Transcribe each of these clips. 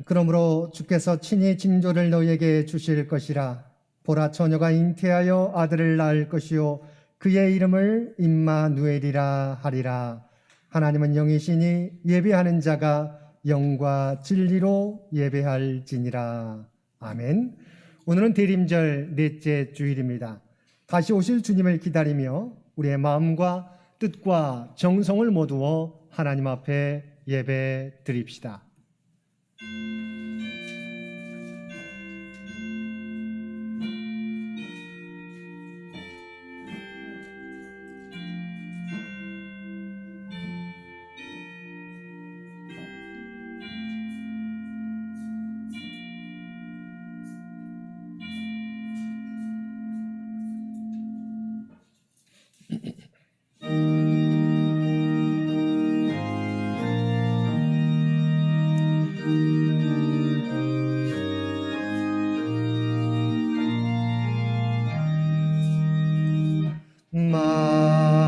그러므로 주께서 친히 징조를 너희에게 주실 것이라. 보라, 처녀가 잉태하여 아들을 낳을 것이요 그의 이름을 임마누엘이라 하리라. 하나님은 영이시니 예배하는 자가 영과 진리로 예배할지니라. 아멘. 오늘은 대림절 넷째 주일입니다. 다시 오실 주님을 기다리며 우리의 마음과 뜻과 정성을 모두어 하나님 앞에 예배 드립시다.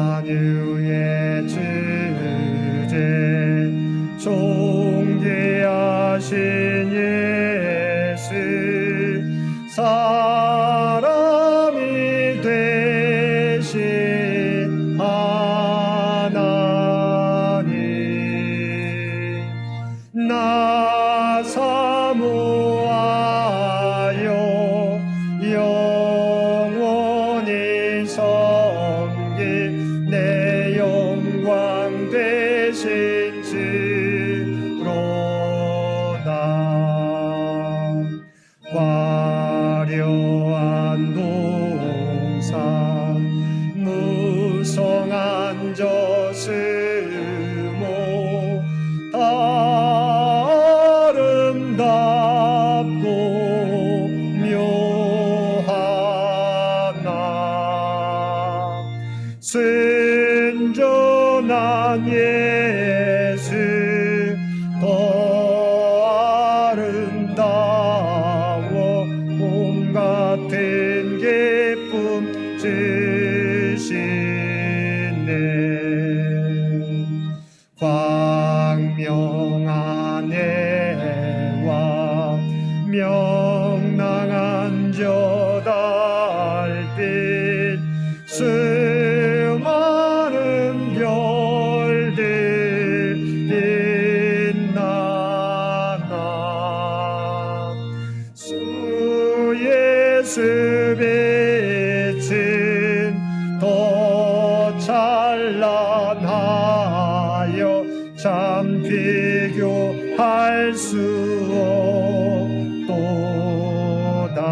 만유의 주제 존귀하신 예수 사람이 되신 하나님 나 사모하여 영원히 섬길 내 영광 되신 주로다. 화려한 동산 무성한 저수모 아름답고 묘하나 순전한 예수 더 아름다워 온 같은 기쁨 주시네. 광명한 해와 명랑한 저 달빛 수많은 별들 빛나나 주 예수 빛은 더 찬란하여 참 비교할 수 없도다.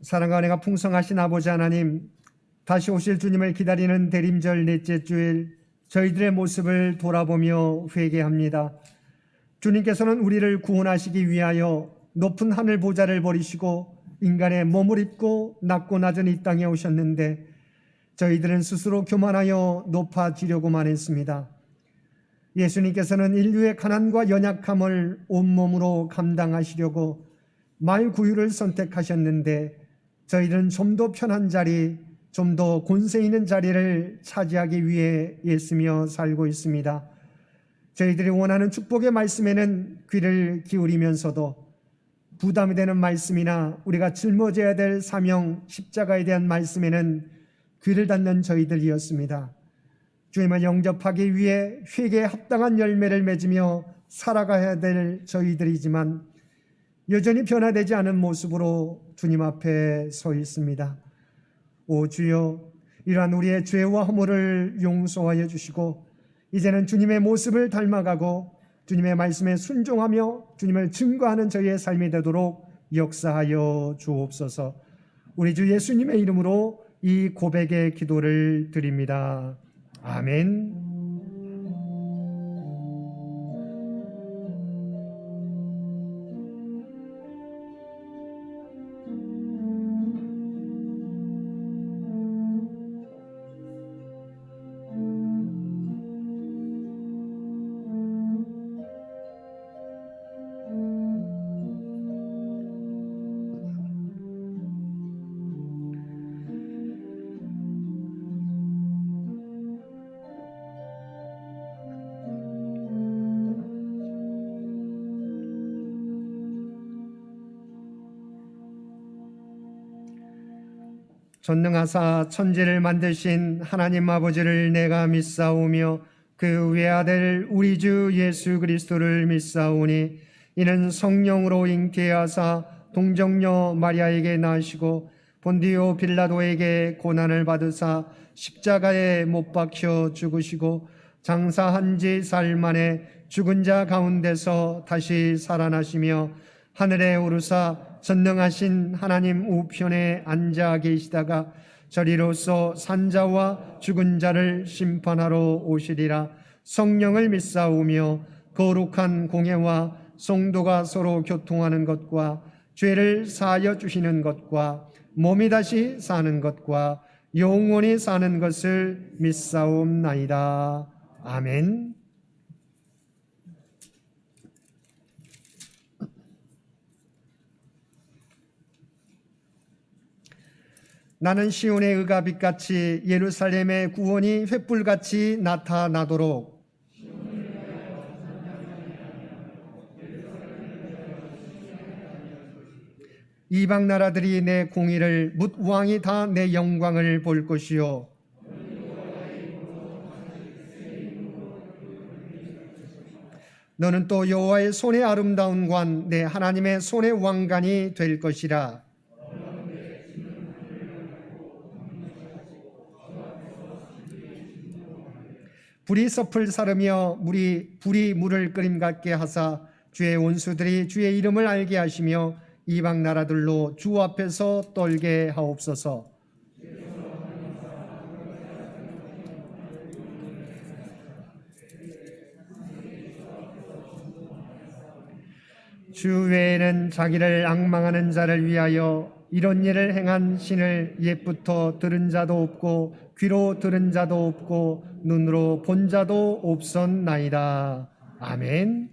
사랑과 은혜가 풍성하신 아버지 하나님, 다시 오실 주님을 기다리는 대림절 넷째 주일 저희들의 모습을 돌아보며 회개합니다. 주님께서는 우리를 구원하시기 위하여 높은 하늘 보좌를 버리시고 인간의 몸을 입고 낮고 낮은 이 땅에 오셨는데 저희들은 스스로 교만하여 높아지려고만 했습니다. 예수님께서는 인류의 가난과 연약함을 온몸으로 감당하시려고 말구유를 선택하셨는데 저희들은 좀 더 편한 자리, 좀 더 권세 있는 자리를 차지하기 위해 애쓰며 살고 있습니다. 저희들이 원하는 축복의 말씀에는 귀를 기울이면서도 부담이 되는 말씀이나 우리가 짊어져야 될 사명, 십자가에 대한 말씀에는 귀를 닫는 저희들이었습니다. 주님을 영접하기 위해 회개에 합당한 열매를 맺으며 살아가야 될 저희들이지만 여전히 변화되지 않은 모습으로 주님 앞에 서 있습니다. 오 주여, 이러한 우리의 죄와 허물을 용서하여 주시고 이제는 주님의 모습을 닮아가고 주님의 말씀에 순종하며 주님을 증거하는 저희의 삶이 되도록 역사하여 주옵소서. 우리 주 예수님의 이름으로 이 고백의 기도를 드립니다. 아멘. 전능하사 천지를 만드신 하나님 아버지를 내가 믿사오며 그 외아들 우리 주 예수 그리스도를 믿사오니 이는 성령으로 잉태하사 동정녀 마리아에게 나시고 본디오 빌라도에게 고난을 받으사 십자가에 못 박혀 죽으시고 장사한 지 사흘 만에 죽은 자 가운데서 다시 살아나시며 하늘에 오르사 전능하신 하나님 우편에 앉아 계시다가 저리로서 산자와 죽은 자를 심판하러 오시리라. 성령을 믿사오며 거룩한 공예와 성도가 서로 교통하는 것과 죄를 사하여 주시는 것과 몸이 다시 사는 것과 영원히 사는 것을 믿사옵나이다. 아멘. 나는 시온의 의가 빛같이 예루살렘의 구원이 횃불같이 나타나도록 이방 나라들이 내 공의를 뭇 왕이 다 내 영광을 볼 것이요 너는 또 여호와의 손의 아름다운 관 내 하나님의 손의 왕관이 될 것이라. 불이 섭을 사르며 불이 물을 끓임 같게 하사 주의 원수들이 주의 이름을 알게 하시며 이방 나라들로 주 앞에서 떨게 하옵소서. 주 외에는 자기를 앙망하는 자를 위하여 이런 일을 행한 신을 옛부터 들은 자도 없고 귀로 들은 자도 없고 눈으로 본 자도 없었나이다. 아멘.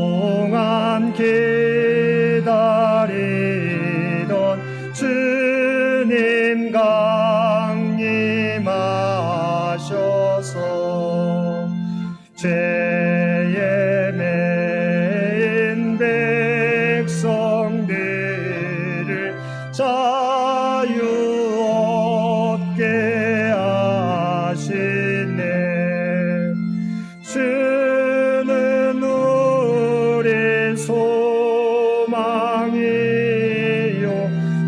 오랫동안 기다리던 주님 강림하셔서 죄에 매인 백성들을 자유 얻게 하시네. 주는 우리 소망이요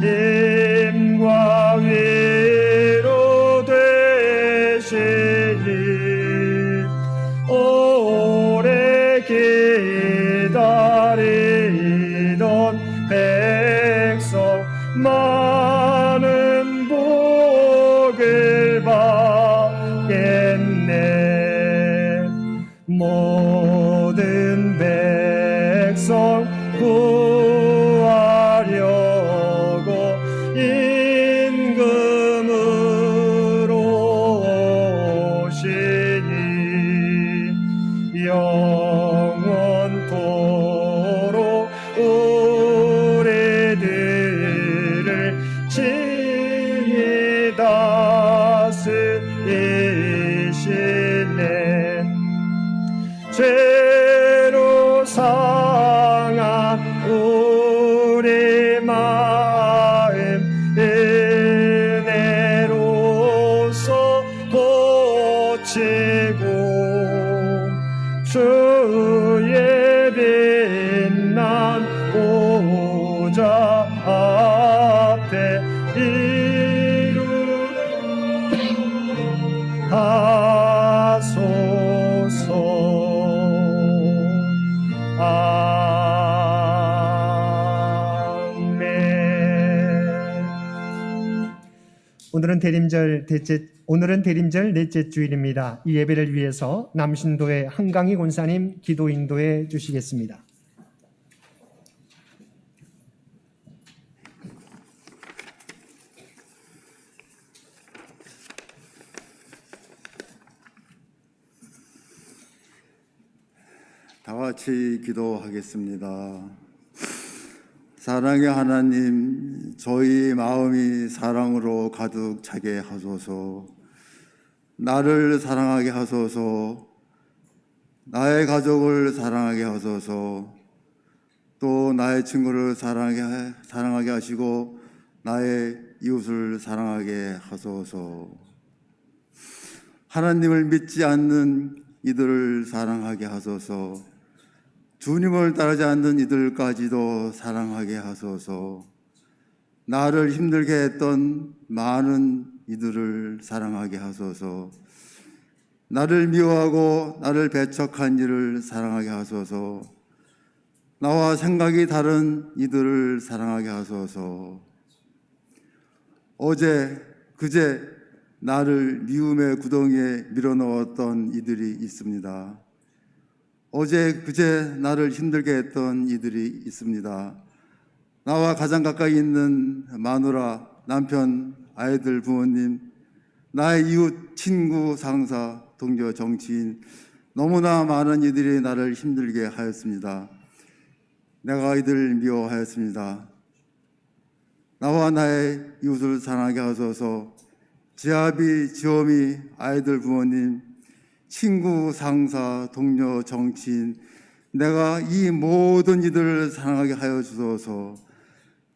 힘과 위로 되시니 오래 기다리던 백성 많은 복을 받겠네. 모든 백성 구하려고 임금으로 오시니 영원토록 우리들을 친히 다스리시네. 죄로 상한 우리 마음 은혜로서 고치고 주의 빛난 보좌 앞에 이루하소서. 오늘은 대림절 넷째 주일입니다. 이 예배를 위해서 남신도의 한강희 권사님 기도 인도해 주시겠습니다. 다 같이 기도하겠습니다. 사랑의 하나님, 저희 마음이 사랑으로 가득 차게 하소서. 나를 사랑하게 하소서. 나의 가족을 사랑하게 하소서. 또 나의 친구를 사랑하게 하시고 나의 이웃을 사랑하게 하소서. 하나님을 믿지 않는 이들을 사랑하게 하소서. 주님을 따르지 않는 이들까지도 사랑하게 하소서. 나를 힘들게 했던 많은 이들을 사랑하게 하소서. 나를 미워하고 나를 배척한 이를 사랑하게 하소서. 나와 생각이 다른 이들을 사랑하게 하소서. 어제 그제 나를 미움의 구덩이에 밀어넣었던 이들이 있습니다. 어제 그제 나를 힘들게 했던 이들이 있습니다. 나와 가장 가까이 있는 마누라, 남편, 아이들, 부모님, 나의 이웃, 친구, 상사, 동료, 정치인, 너무나 많은 이들이 나를 힘들게 하였습니다. 내가 이들을 미워하였습니다. 나와 나의 이웃을 사랑하게 하소서. 지아비, 지엄이, 아이들, 부모님, 친구, 상사, 동료, 정치인, 내가 이 모든 이들을 사랑하게 하여 주소서.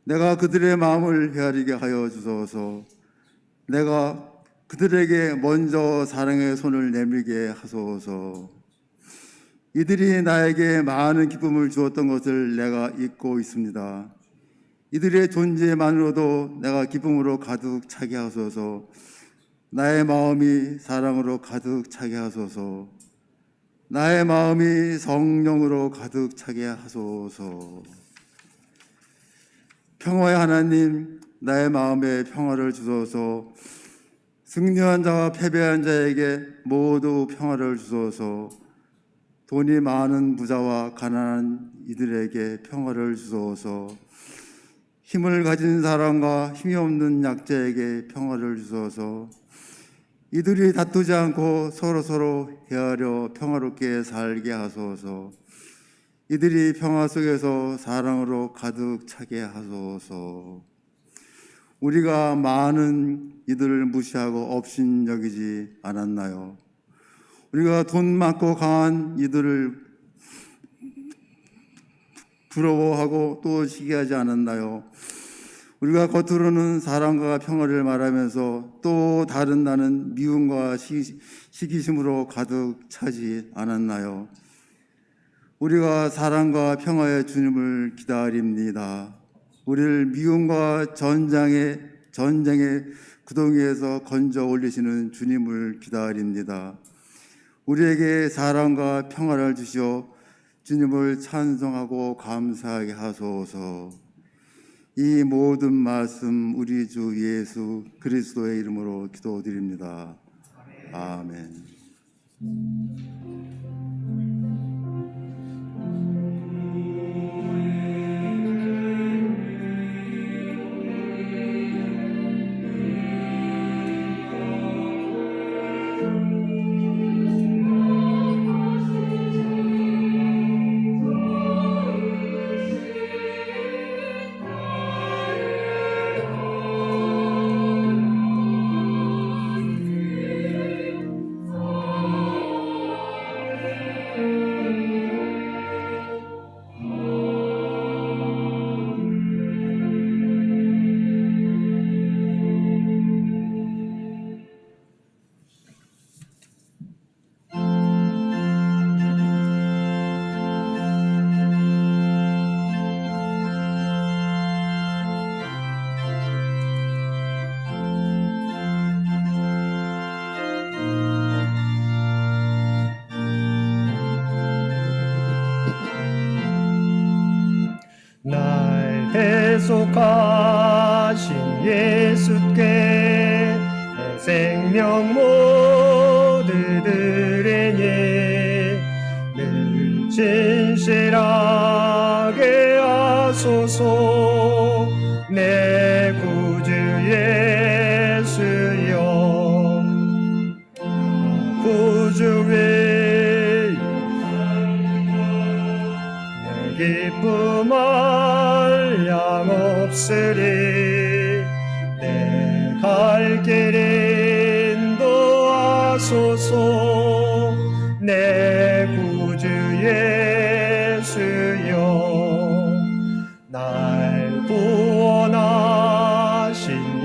내가 그들의 마음을 헤아리게 하여 주소서. 내가 그들에게 먼저 사랑의 손을 내밀게 하소서. 이들이 나에게 많은 기쁨을 주었던 것을 내가 잊고 있습니다. 이들의 존재만으로도 내가 기쁨으로 가득 차게 하소서. 나의 마음이 사랑으로 가득 차게 하소서. 나의 마음이 성령으로 가득 차게 하소서. 평화의 하나님, 나의 마음에 평화를 주소서. 승리한 자와 패배한 자에게 모두 평화를 주소서. 돈이 많은 부자와 가난한 이들에게 평화를 주소서. 힘을 가진 사람과 힘이 없는 약자에게 평화를 주소서. 이들이 다투지 않고 서로 헤아려 평화롭게 살게 하소서. 이들이 평화 속에서 사랑으로 가득 차게 하소서. 우리가 많은 이들을 무시하고 업신여기지 않았나요? 우리가 돈 많고 강한 이들을 부러워하고 또 시기하지 않았나요? 우리가 겉으로는 사랑과 평화를 말하면서 또 다른 나는 미움과 시기심으로 가득 차지 않았나요? 우리가 사랑과 평화의 주님을 기다립니다. 우리를 미움과 전쟁의 구덩이에서 건져 올리시는 주님을 기다립니다. 우리에게 사랑과 평화를 주시어 주님을 찬송하고 감사하게 하소서. 이 모든 말씀 우리 주 예수 그리스도의 이름으로 기도드립니다. 아멘. 날 대속하신 예수께 내 생명 모두들에게 늘 진실하게 하소서. 내 구주 예수여, 구주의 내 기쁨 알려 없으리. 내 갈 길 인도하소서. 내 구주 예수여, 날 구원하신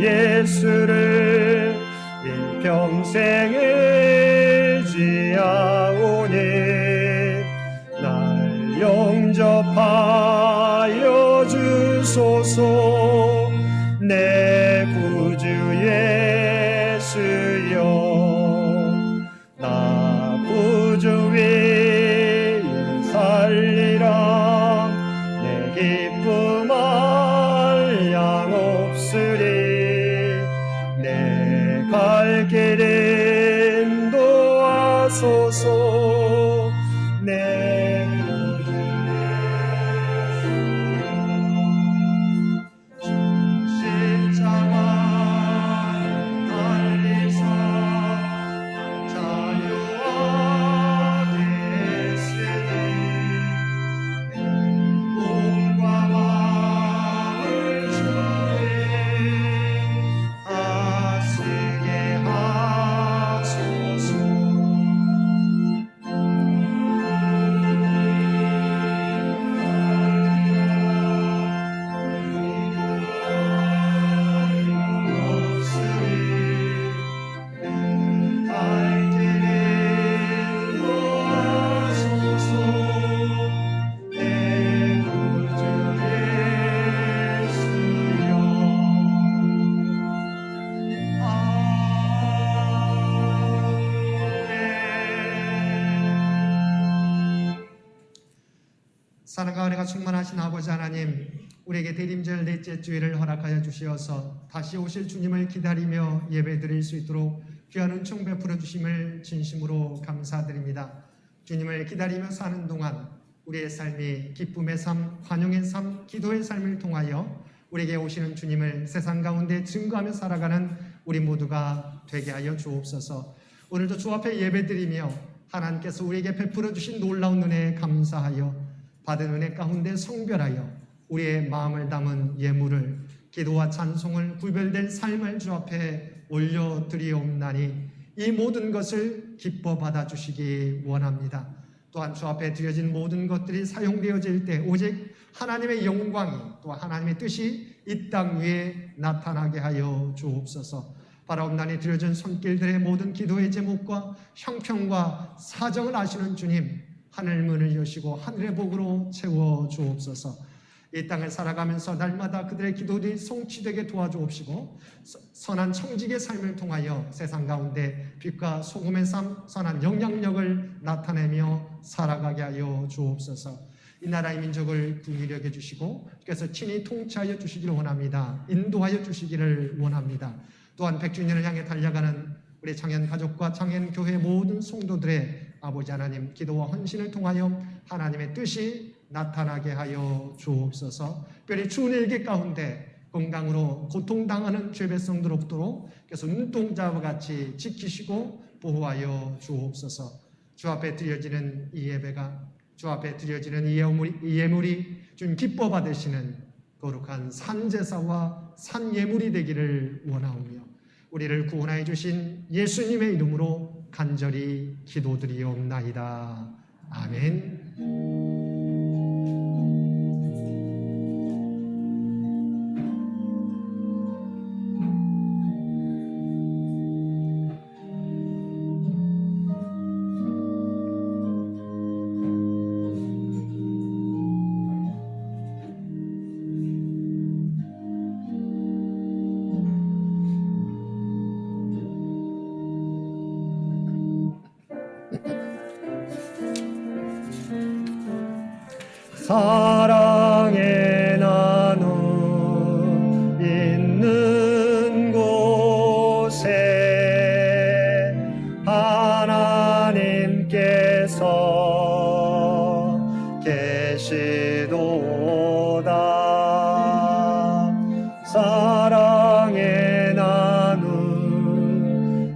예수를 일평생 의지하오니 날 영접하여 주소서. 내 구주 예수여, 나 구주 위에 살리라. 내 기쁨 한량 없으리. 내 갈 길 인도하소서. 내 구주 예수여, 십자가 달리사 자유하게 했으니 내 몸과 마음을 주에 하시게 하소서. 사랑과 은혜가 충만하신 아버지 하나님, 우리에게 대림절 넷째 주일을 허락하여 주시어서 다시 오실 주님을 기다리며 예배드릴 수 있도록 귀한 은총 베풀어 주심을 진심으로 감사드립니다. 주님을 기다리며 사는 동안 우리의 삶이 기쁨의 삶, 환영의 삶, 기도의 삶을 통하여 우리에게 오시는 주님을 세상 가운데 증거하며 살아가는 우리 모두가 되게 하여 주옵소서. 오늘도 주 앞에 예배드리며 하나님께서 우리에게 베풀어 주신 놀라운 은혜에 감사하여 받은 은혜 가운데 성별하여 우리의 마음을 담은 예물을, 기도와 찬송을, 구별된 삶을 주 앞에 올려드리옵나니 이 모든 것을 기뻐 받아주시기 원합니다. 또한 주 앞에 드려진 모든 것들이 사용되어질 때 오직 하나님의 영광이, 또 하나님의 뜻이 이 땅 위에 나타나게 하여 주옵소서. 바라옵나니 드려진 손길들의 모든 기도의 제목과 형편과 사정을 아시는 주님, 하늘 문을 여시고 하늘의 복으로 채워 주옵소서. 이 땅을 살아가면서 날마다 그들의 기도들이 성취되게 도와주옵시고 선한 청직의 삶을 통하여 세상 가운데 빛과 소금의 삶, 선한 영향력을 나타내며 살아가게 하여 주옵소서. 이 나라의 민족을 긍휼히 여겨 주시고 그래서 친히 통치하여 주시기를 원합니다. 인도하여 주시기를 원합니다. 또한 100주년을 향해 달려가는 우리 창현 가족과 창현 교회 모든 성도들의 아버지 하나님, 기도와 헌신을 통하여 하나님의 뜻이 나타나게 하여 주옵소서. 특별히 추운 일기 가운데 건강으로 고통당하는 죄 백성들 없도록 그래서 눈동자와 같이 지키시고 보호하여 주옵소서. 주 앞에 드려지는 이 예배가, 주 앞에 드려지는 이 예물이 주님 기뻐 받으시는 거룩한 산제사와 산예물이 되기를 원하오며 우리를 구원하여 주신 예수님의 이름으로 간절히 기도드리옵나이다. 아멘. 사랑의 나눔 있는 곳에 하나님께서 계시도다. 사랑의 나눔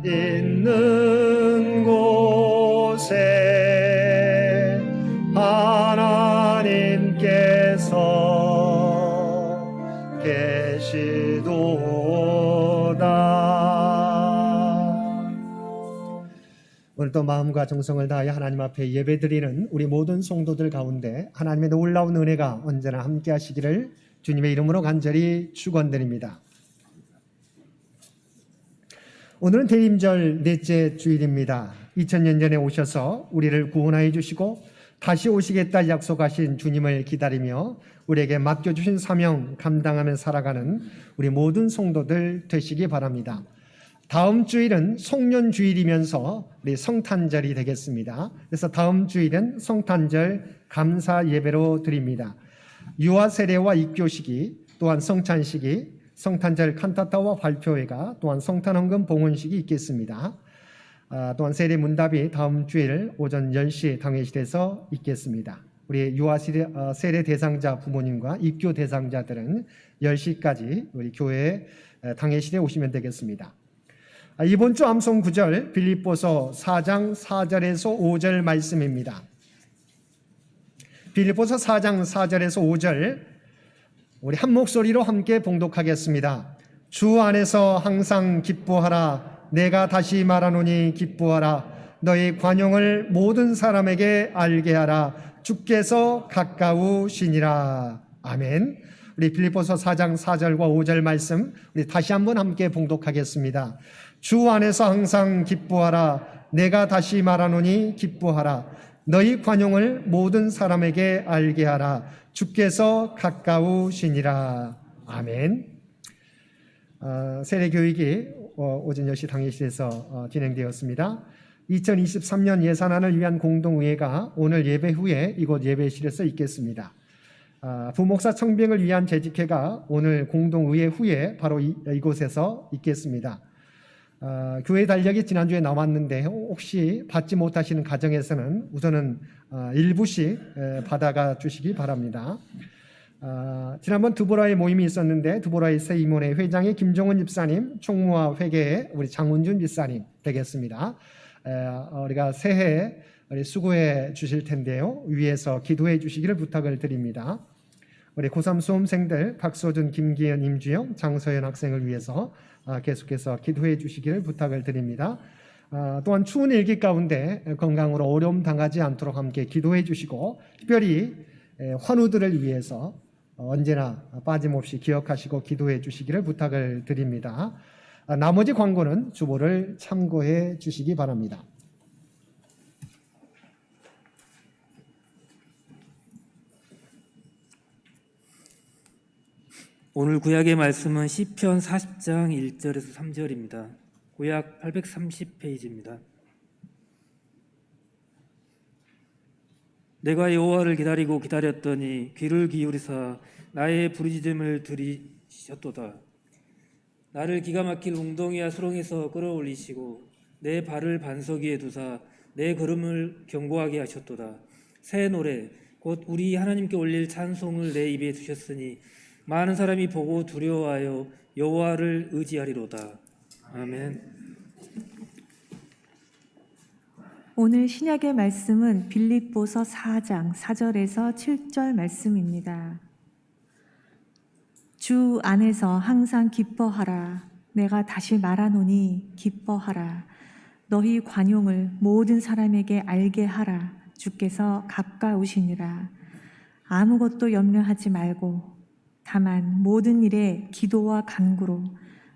있는 곳에 하나님께서 오늘도 마음과 정성을 다하여 하나님 앞에 예배드리는 우리 모든 성도들 가운데 하나님의 놀라운 은혜가 언제나 함께 하시기를 주님의 이름으로 간절히 축원드립니다. 오늘은 대림절 넷째 주일입니다. 2000년 전에 오셔서 우리를 구원하여 주시고 다시 오시겠다 약속하신 주님을 기다리며 우리에게 맡겨주신 사명 감당하며 살아가는 우리 모든 성도들 되시기 바랍니다. 다음 주일은 송년주일이면서 우리 성탄절이 되겠습니다. 그래서 다음 주일은 성탄절 감사 예배로 드립니다. 유아 세례와 입교식이, 또한 성찬식이, 성탄절 칸타타와 발표회가, 또한 성탄헌금 봉헌식이 있겠습니다. 또한 세례 문답이 다음 주일 오전 10시 당회실에서 있겠습니다. 우리 유아 세례 대상자 부모님과 입교 대상자들은 10시까지 우리 교회 당회실에 오시면 되겠습니다. 이번 주 암송 구절 빌립보서 4장 4절에서 5절 말씀입니다. 빌립보서 4장 4절에서 5절 우리 한 목소리로 함께 봉독하겠습니다. 주 안에서 항상 기뻐하라. 내가 다시 말하노니 기뻐하라. 너희 관용을 모든 사람에게 알게 하라. 주께서 가까우시니라. 아멘. 우리 빌립보서 4장 4절과 5절 말씀 우리 다시 한번 함께 봉독하겠습니다. 주 안에서 항상 기뻐하라. 내가 다시 말하노니 기뻐하라. 너희 관용을 모든 사람에게 알게 하라. 주께서 가까우시니라. 아멘. 세례교육이 오전 10시 당회실에서 진행되었습니다. 2023년 예산안을 위한 공동의회가 오늘 예배 후에 이곳 예배실에서 있겠습니다. 부목사 청빙을 위한 재직회가 오늘 공동의회 후에 바로 이곳에서 있겠습니다. 교회 달력이 지난주에 나왔는데 혹시 받지 못하시는 가정에서는 우선은 일부씩 받아가 주시기 바랍니다. 지난번 두보라의 모임이 있었는데 두보라의 새 임원회 회장의 김종은 집사님, 총무와 회계의 우리 장훈준 집사님 되겠습니다. 우리가 새해 수고해 주실 텐데요. 위에서 기도해 주시기를 부탁을 드립니다. 우리 고3 수험생들 박소준, 김기현, 임주영, 장서연 학생을 위해서 계속해서 기도해 주시기를 부탁을 드립니다. 또한 추운 일기 가운데 건강으로 어려움 당하지 않도록 함께 기도해 주시고 특별히 환우들을 위해서 언제나 빠짐없이 기억하시고 기도해 주시기를 부탁을 드립니다. 나머지 광고는 주보를 참고해 주시기 바랍니다. 오늘 구약의 말씀은 시편 40장 1절에서 3절입니다. 구약 830페이지입니다. 내가 여호와를 기다리고 기다렸더니 귀를 기울이사 나의 부르짖음을 들으셨도다. 나를 기가 막힐 웅덩이와 수렁에서 끌어올리시고 내 발을 반석 위에 두사 내 걸음을 견고하게 하셨도다. 새 노래 곧 우리 하나님께 올릴 찬송을 내 입에 두셨으니 많은 사람이 보고 두려워하여 여호와를 의지하리로다. 아멘. 오늘 신약의 말씀은 빌립보서 4장 4절에서 7절 말씀입니다. 주 안에서 항상 기뻐하라. 내가 다시 말하노니 기뻐하라. 너희 관용을 모든 사람에게 알게 하라. 주께서 가까우시니라. 아무것도 염려하지 말고 다만 모든 일에 기도와 간구로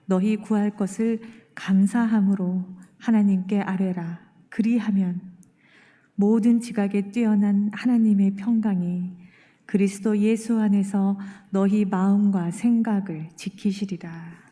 너희 구할 것을 감사함으로 하나님께 아뢰라. 그리하면 모든 지각에 뛰어난 하나님의 평강이 그리스도 예수 안에서 너희 마음과 생각을 지키시리라.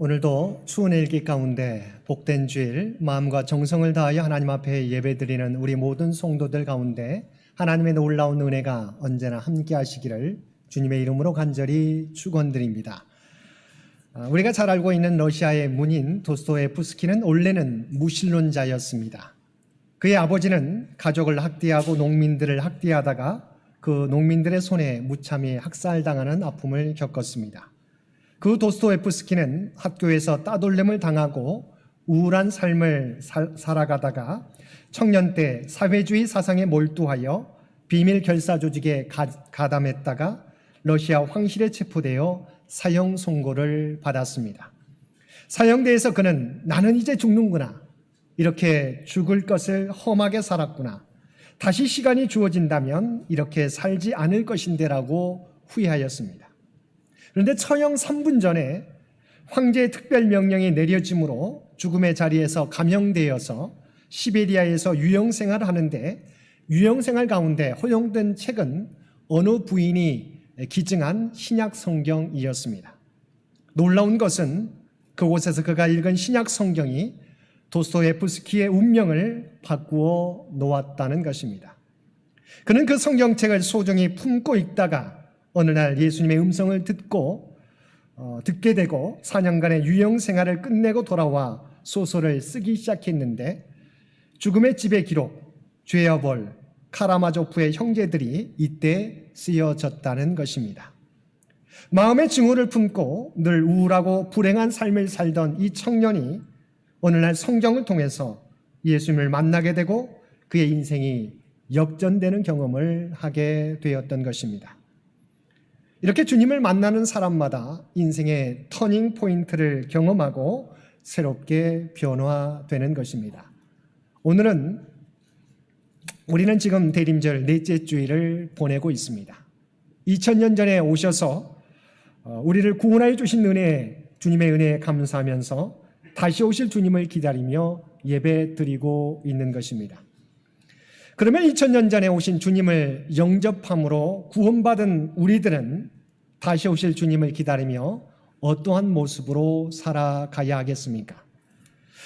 오늘도 추운 일기 가운데 복된 주일 마음과 정성을 다하여 하나님 앞에 예배드리는 우리 모든 성도들 가운데 하나님의 놀라운 은혜가 언제나 함께 하시기를 주님의 이름으로 간절히 축원드립니다. 우리가 잘 알고 있는 러시아의 문인 도스토옙스키는 원래는 무신론자였습니다. 그의 아버지는 가족을 학대하고 농민들을 학대하다가 그 농민들의 손에 무참히 학살당하는 아픔을 겪었습니다. 그 도스토옙스키는 학교에서 따돌림을 당하고 우울한 삶을 살아가다가 청년 때 사회주의 사상에 몰두하여 비밀 결사 조직에 가담했다가 러시아 황실에 체포되어 사형 선고를 받았습니다. 사형대에서 그는 나는 이제 죽는구나, 이렇게 죽을 것을 험하게 살았구나, 다시 시간이 주어진다면 이렇게 살지 않을 것인데라고 후회하였습니다. 그런데 처형 3분 전에 황제의 특별 명령이 내려짐으로 죽음의 자리에서 감형되어서 시베리아에서 유형생활을 하는데 유형생활 가운데 허용된 책은 어느 부인이 기증한 신약 성경이었습니다. 놀라운 것은 그곳에서 그가 읽은 신약 성경이 도스토옙스키의 운명을 바꾸어 놓았다는 것입니다. 그는 그 성경책을 소중히 품고 있다가 어느 날 예수님의 음성을 듣게 되고 4년간의 유형 생활을 끝내고 돌아와 소설을 쓰기 시작했는데 죽음의 집의 기록, 죄와 벌, 카라마조프의 형제들이 이때 쓰여졌다는 것입니다. 마음의 증오를 품고 늘 우울하고 불행한 삶을 살던 이 청년이 어느 날 성경을 통해서 예수님을 만나게 되고 그의 인생이 역전되는 경험을 하게 되었던 것입니다. 이렇게 주님을 만나는 사람마다 인생의 터닝 포인트를 경험하고 새롭게 변화되는 것입니다. 우리는 지금 대림절 넷째 주일을 보내고 있습니다. 2000년 전에 오셔서 우리를 구원하여 주신 주님의 은혜에 감사하면서 다시 오실 주님을 기다리며 예배 드리고 있는 것입니다. 그러면 2000년 전에 오신 주님을 영접함으로 구원받은 우리들은 다시 오실 주님을 기다리며 어떠한 모습으로 살아가야 하겠습니까?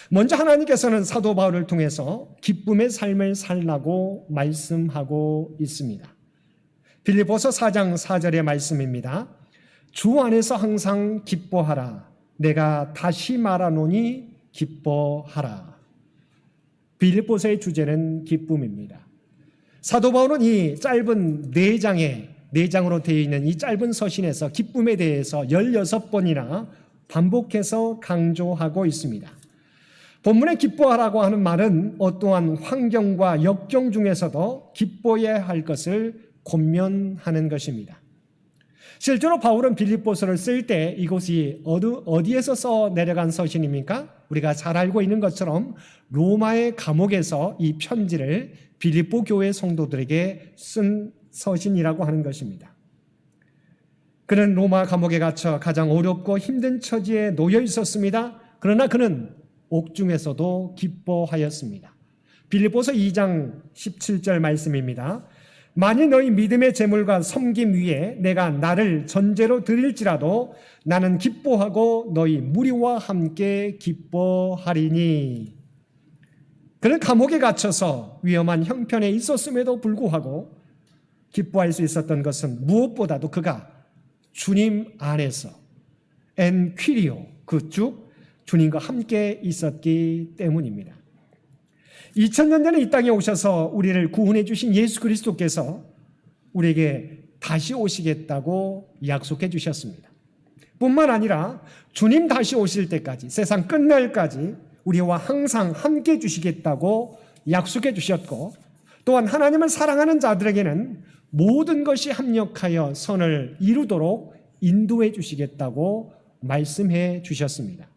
먼저 하나님께서는 사도 바울을 통해서 기쁨의 삶을 살라고 말씀하고 있습니다. 빌립보서 4장 4절의 말씀입니다. 주 안에서 항상 기뻐하라. 내가 다시 말하노니 기뻐하라. 빌립보서의 주제는 기쁨입니다. 사도 바울은 이 짧은 4장으로 되어 있는 이 짧은 서신에서 기쁨에 대해서 16번이나 반복해서 강조하고 있습니다. 본문에 기뻐하라고 하는 말은 어떠한 환경과 역경 중에서도 기뻐해야 할 것을 권면하는 것입니다. 실제로 바울은 빌립보서를 쓸 때 이곳이 어디에서 써 내려간 서신입니까? 우리가 잘 알고 있는 것처럼 로마의 감옥에서 이 편지를 빌립보 교회 성도들에게 쓴 서신이라고 하는 것입니다. 그는 로마 감옥에 갇혀 가장 어렵고 힘든 처지에 놓여 있었습니다. 그러나 그는 옥중에서도 기뻐하였습니다. 빌립보서 2장 17절 말씀입니다. 만일 너희 믿음의 제물과 섬김 위에 내가 나를 전제로 드릴지라도 나는 기뻐하고 너희 무리와 함께 기뻐하리니. 그는 감옥에 갇혀서 위험한 형편에 있었음에도 불구하고 기뻐할 수 있었던 것은 무엇보다도 그가 주님 안에서 엔퀴리오 쭉 주님과 함께 있었기 때문입니다. 2000년 전에 이 땅에 오셔서 우리를 구원해 주신 예수 그리스도께서 우리에게 다시 오시겠다고 약속해 주셨습니다. 뿐만 아니라 주님 다시 오실 때까지, 세상 끝날까지 우리와 항상 함께 주시겠다고 약속해 주셨고, 또한 하나님을 사랑하는 자들에게는 모든 것이 합력하여 선을 이루도록 인도해 주시겠다고 말씀해 주셨습니다.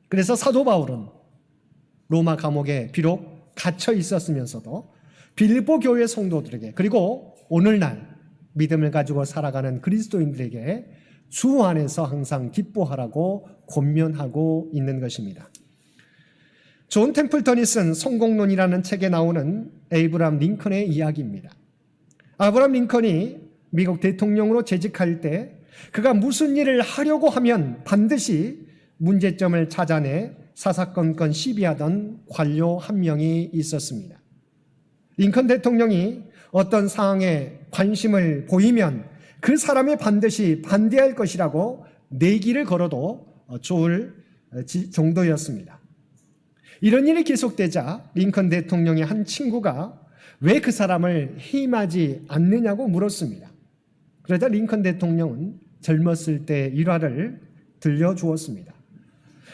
그래서 사도 바울은 로마 감옥에 비록 갇혀 있었으면서도 빌립보 교회 성도들에게, 그리고 오늘날 믿음을 가지고 살아가는 그리스도인들에게 주 안에서 항상 기뻐하라고 권면하고 있는 것입니다. 존 템플턴이 쓴 성공론이라는 책에 나오는 에이브람 링컨의 이야기입니다. 아브람 링컨이 미국 대통령으로 재직할 때 그가 무슨 일을 하려고 하면 반드시 문제점을 찾아내 사사건건 시비하던 관료 한 명이 있었습니다. 링컨 대통령이 어떤 상황에 관심을 보이면 그 사람이 반드시 반대할 것이라고 내기를 걸어도 좋을 정도였습니다. 이런 일이 계속되자 링컨 대통령의 한 친구가 왜 그 사람을 해임하지 않느냐고 물었습니다. 그러자 링컨 대통령은 젊었을 때 일화를 들려주었습니다.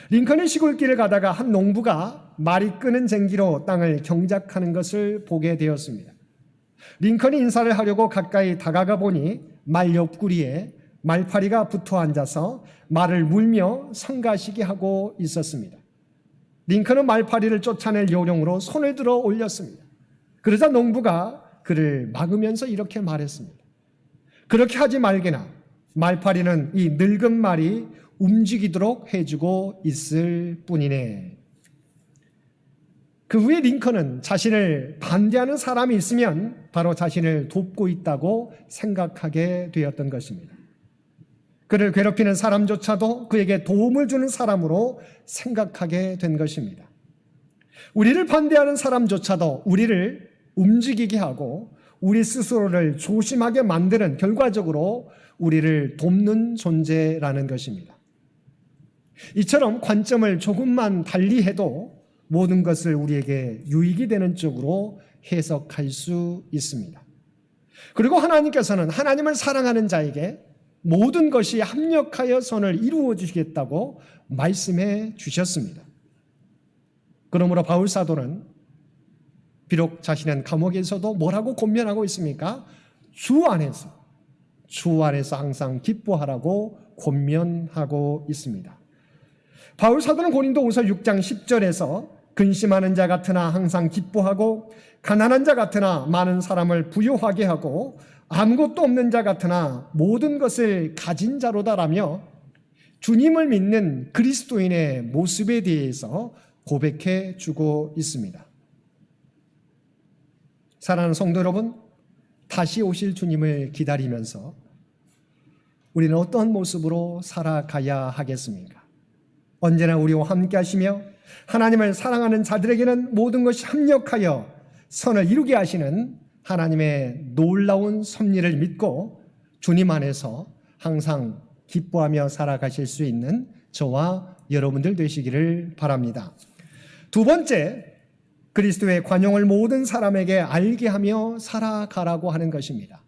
링컨이 시골길을 가다가 한 농부가 말이 끄는 쟁기로 땅을 경작하는 것을 보게 되었습니다. 링컨이 인사를 하려고 가까이 다가가 보니 말 옆구리에 말파리가 붙어 앉아서 말을 물며 성가시게 하고 있었습니다. 링컨은 말파리를 쫓아낼 요령으로 손을 들어 올렸습니다. 그러자 농부가 그를 막으면서 이렇게 말했습니다. 그렇게 하지 말게나 말파리는 이 늙은 말이 움직이도록 해주고 있을 뿐이네. 그 후에 링컨은 자신을 반대하는 사람이 있으면 바로 자신을 돕고 있다고 생각하게 되었던 것입니다. 그를 괴롭히는 사람조차도 그에게 도움을 주는 사람으로 생각하게 된 것입니다. 우리를 반대하는 사람조차도 우리를 움직이게 하고 우리 스스로를 조심하게 만드는, 결과적으로 우리를 돕는 존재라는 것입니다. 이처럼 관점을 조금만 달리해도 모든 것을 우리에게 유익이 되는 쪽으로 해석할 수 있습니다. 그리고 하나님께서는 하나님을 사랑하는 자에게 모든 것이 합력하여 선을 이루어 주시겠다고 말씀해 주셨습니다. 그러므로 바울 사도는 비록 자신은 감옥에서도 뭐라고 권면하고 있습니까? 주 안에서 항상 기뻐하라고 권면하고 있습니다. 바울 사도는 고린도후서 6장 10절에서 근심하는 자 같으나 항상 기뻐하고 가난한 자 같으나 많은 사람을 부유하게 하고 아무것도 없는 자 같으나 모든 것을 가진 자로다라며 주님을 믿는 그리스도인의 모습에 대해서 고백해 주고 있습니다. 사랑하는 성도 여러분, 다시 오실 주님을 기다리면서 우리는 어떤 모습으로 살아가야 하겠습니까? 언제나 우리와 함께 하시며 하나님을 사랑하는 자들에게는 모든 것이 합력하여 선을 이루게 하시는 하나님의 놀라운 섭리를 믿고 주님 안에서 항상 기뻐하며 살아가실 수 있는 저와 여러분들 되시기를 바랍니다. 두 번째, 그리스도의 관용을 모든 사람에게 알게 하며 살아가라고 하는 것입니다.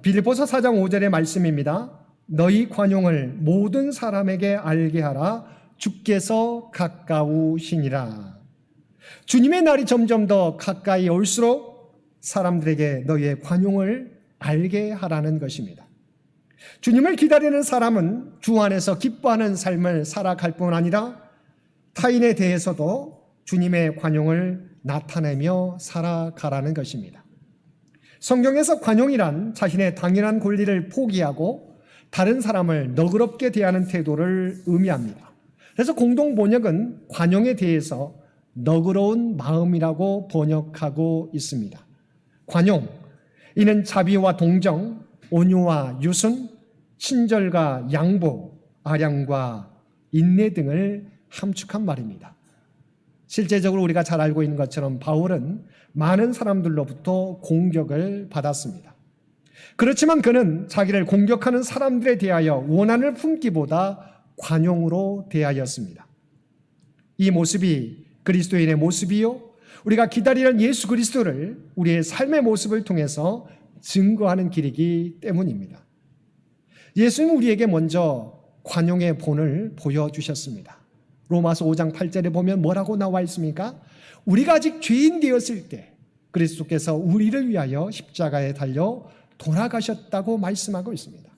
빌립보서 4장 5절의 말씀입니다. 너희 관용을 모든 사람에게 알게 하라. 주께서 가까우시니라. 주님의 날이 점점 더 가까이 올수록 사람들에게 너희의 관용을 알게 하라는 것입니다. 주님을 기다리는 사람은 주 안에서 기뻐하는 삶을 살아갈 뿐 아니라 타인에 대해서도 주님의 관용을 나타내며 살아가라는 것입니다. 성경에서 관용이란 자신의 당연한 권리를 포기하고 다른 사람을 너그럽게 대하는 태도를 의미합니다. 그래서 공동 번역은 관용에 대해서 너그러운 마음이라고 번역하고 있습니다. 관용, 이는 자비와 동정, 온유와 유순, 친절과 양보, 아량과 인내 등을 함축한 말입니다. 실제적으로 우리가 잘 알고 있는 것처럼 바울은 많은 사람들로부터 공격을 받았습니다. 그렇지만 그는 자기를 공격하는 사람들에 대하여 원한을 품기보다 관용으로 대하였습니다. 이 모습이 그리스도인의 모습이요, 우리가 기다리는 예수 그리스도를 우리의 삶의 모습을 통해서 증거하는 길이기 때문입니다. 예수는 우리에게 먼저 관용의 본을 보여주셨습니다. 로마서 5장 8절에 보면 뭐라고 나와 있습니까? 우리가 아직 죄인 되었을 때 그리스도께서 우리를 위하여 십자가에 달려 돌아가셨다고 말씀하고 있습니다.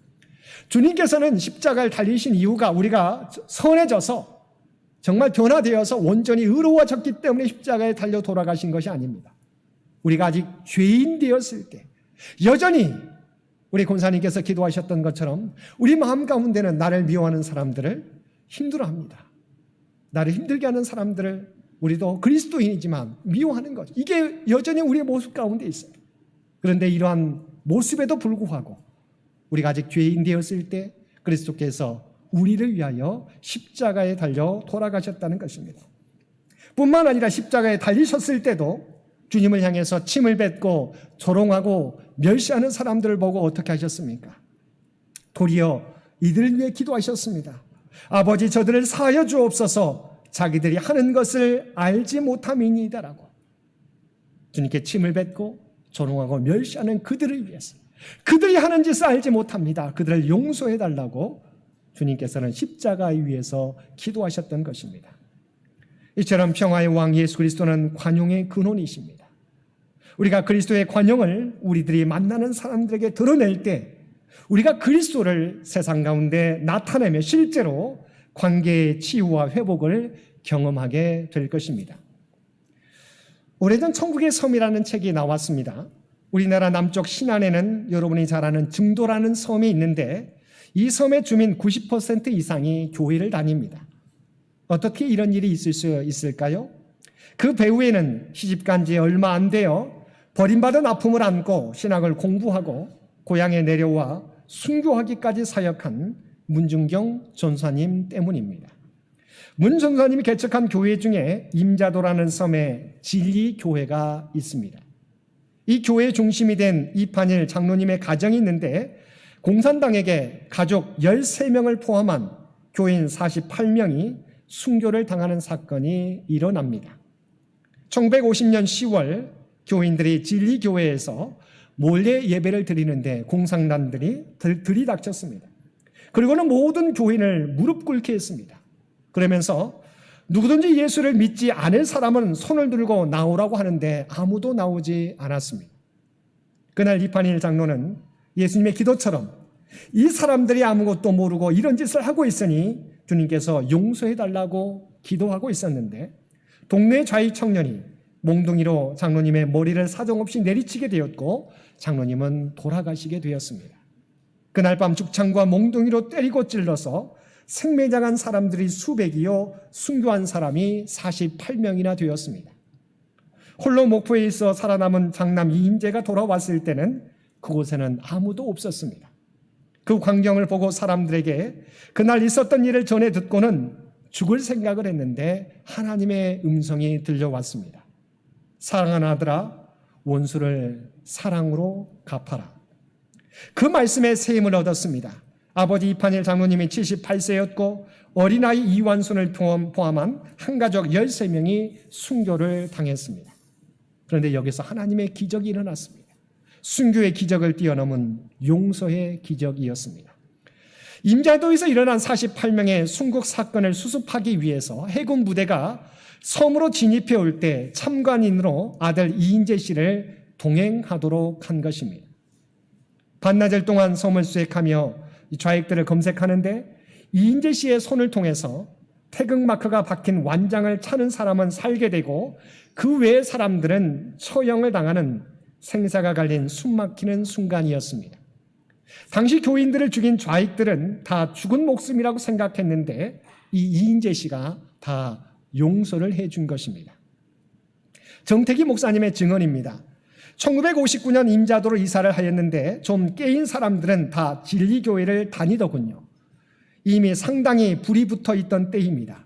주님께서는 십자가를 달리신 이유가 우리가 선해져서 정말 변화되어서 온전히 의로워졌기 때문에 십자가에 달려 돌아가신 것이 아닙니다. 우리가 아직 죄인 되었을 때 여전히 우리 권사님께서 기도하셨던 것처럼 우리 마음 가운데는 나를 미워하는 사람들을 힘들어합니다. 나를 힘들게 하는 사람들을 우리도 그리스도인이지만 미워하는 거죠. 이게 여전히 우리의 모습 가운데 있어요. 그런데 이러한 모습에도 불구하고 우리가 아직 죄인 되었을 때 그리스도께서 우리를 위하여 십자가에 달려 돌아가셨다는 것입니다. 뿐만 아니라 십자가에 달리셨을 때도 주님을 향해서 침을 뱉고 조롱하고 멸시하는 사람들을 보고 어떻게 하셨습니까? 도리어 이들을 위해 기도하셨습니다. 아버지, 저들을 사하여 주옵소서, 자기들이 하는 것을 알지 못함이니이다라고. 주님께 침을 뱉고 조롱하고 멸시하는 그들을 위해서, 그들이 하는 짓을 알지 못합니다, 그들을 용서해 달라고 주님께서는 십자가 위에서 기도하셨던 것입니다. 이처럼 평화의 왕 예수 그리스도는 관용의 근원이십니다. 우리가 그리스도의 관용을 우리들이 만나는 사람들에게 드러낼 때 우리가 그리스도를 세상 가운데 나타내며 실제로 관계의 치유와 회복을 경험하게 될 것입니다. 오래전 천국의 섬이라는 책이 나왔습니다. 우리나라 남쪽 신안에는 여러분이 잘 아는 증도라는 섬이 있는데 이 섬의 주민 90% 이상이 교회를 다닙니다. 어떻게 이런 일이 있을 수 있을까요? 그 배후에는 시집간 지 얼마 안 되어 버림받은 아픔을 안고 신학을 공부하고 고향에 내려와 순교하기까지 사역한 문중경 전사님 때문입니다. 문 전사님이 개척한 교회 중에 임자도라는 섬에 진리교회가 있습니다. 이 교회의 중심이 된 이판일 장로님의 가정이 있는데 공산당에게 가족 13명을 포함한 교인 48명이 순교를 당하는 사건이 일어납니다. 1950년 10월 교인들이 진리교회에서 몰래 예배를 드리는데 공산당들이 들이닥쳤습니다. 그리고는 모든 교인을 무릎 꿇게 했습니다. 그러면서 누구든지 예수를 믿지 않을 사람은 손을 들고 나오라고 하는데 아무도 나오지 않았습니다. 그날 이판일 장로는 예수님의 기도처럼 이 사람들이 아무것도 모르고 이런 짓을 하고 있으니 주님께서 용서해달라고 기도하고 있었는데 동네 좌익 청년이 몽둥이로 장로님의 머리를 사정없이 내리치게 되었고 장로님은 돌아가시게 되었습니다. 그날 밤 죽창과 몽둥이로 때리고 찔러서 생매장한 사람들이 수백이요 순교한 사람이 48명이나 되었습니다. 홀로 목포에 있어 살아남은 장남 이인재가 돌아왔을 때는 그곳에는 아무도 없었습니다. 그 광경을 보고 사람들에게 그날 있었던 일을 전해 듣고는 죽을 생각을 했는데 하나님의 음성이 들려왔습니다. 사랑하는 아들아, 원수를 사랑으로 갚아라. 그 말씀에 새 힘을 얻었습니다. 아버지 이판일 장로님이 78세였고 어린아이 이완순을 포함한 한가족 13명이 순교를 당했습니다. 그런데 여기서 하나님의 기적이 일어났습니다. 순교의 기적을 뛰어넘은 용서의 기적이었습니다. 임자도에서 일어난 48명의 순국 사건을 수습하기 위해서 해군 부대가 섬으로 진입해 올 때 참관인으로 아들 이인재 씨를 동행하도록 한 것입니다. 반나절 동안 섬을 수색하며 좌익들을 검색하는데 이인재 씨의 손을 통해서 태극마크가 박힌 완장을 차는 사람은 살게 되고 그 외의 사람들은 처형을 당하는 생사가 갈린 숨막히는 순간이었습니다. 당시 교인들을 죽인 좌익들은 다 죽은 목숨이라고 생각했는데 이 이인재 씨가 다 용서를 해준 것입니다. 정택기 목사님의 증언입니다. 1959년 임자도로 이사를 하였는데 좀 깨인 사람들은 다 진리교회를 다니더군요. 이미 상당히 불이 붙어 있던 때입니다.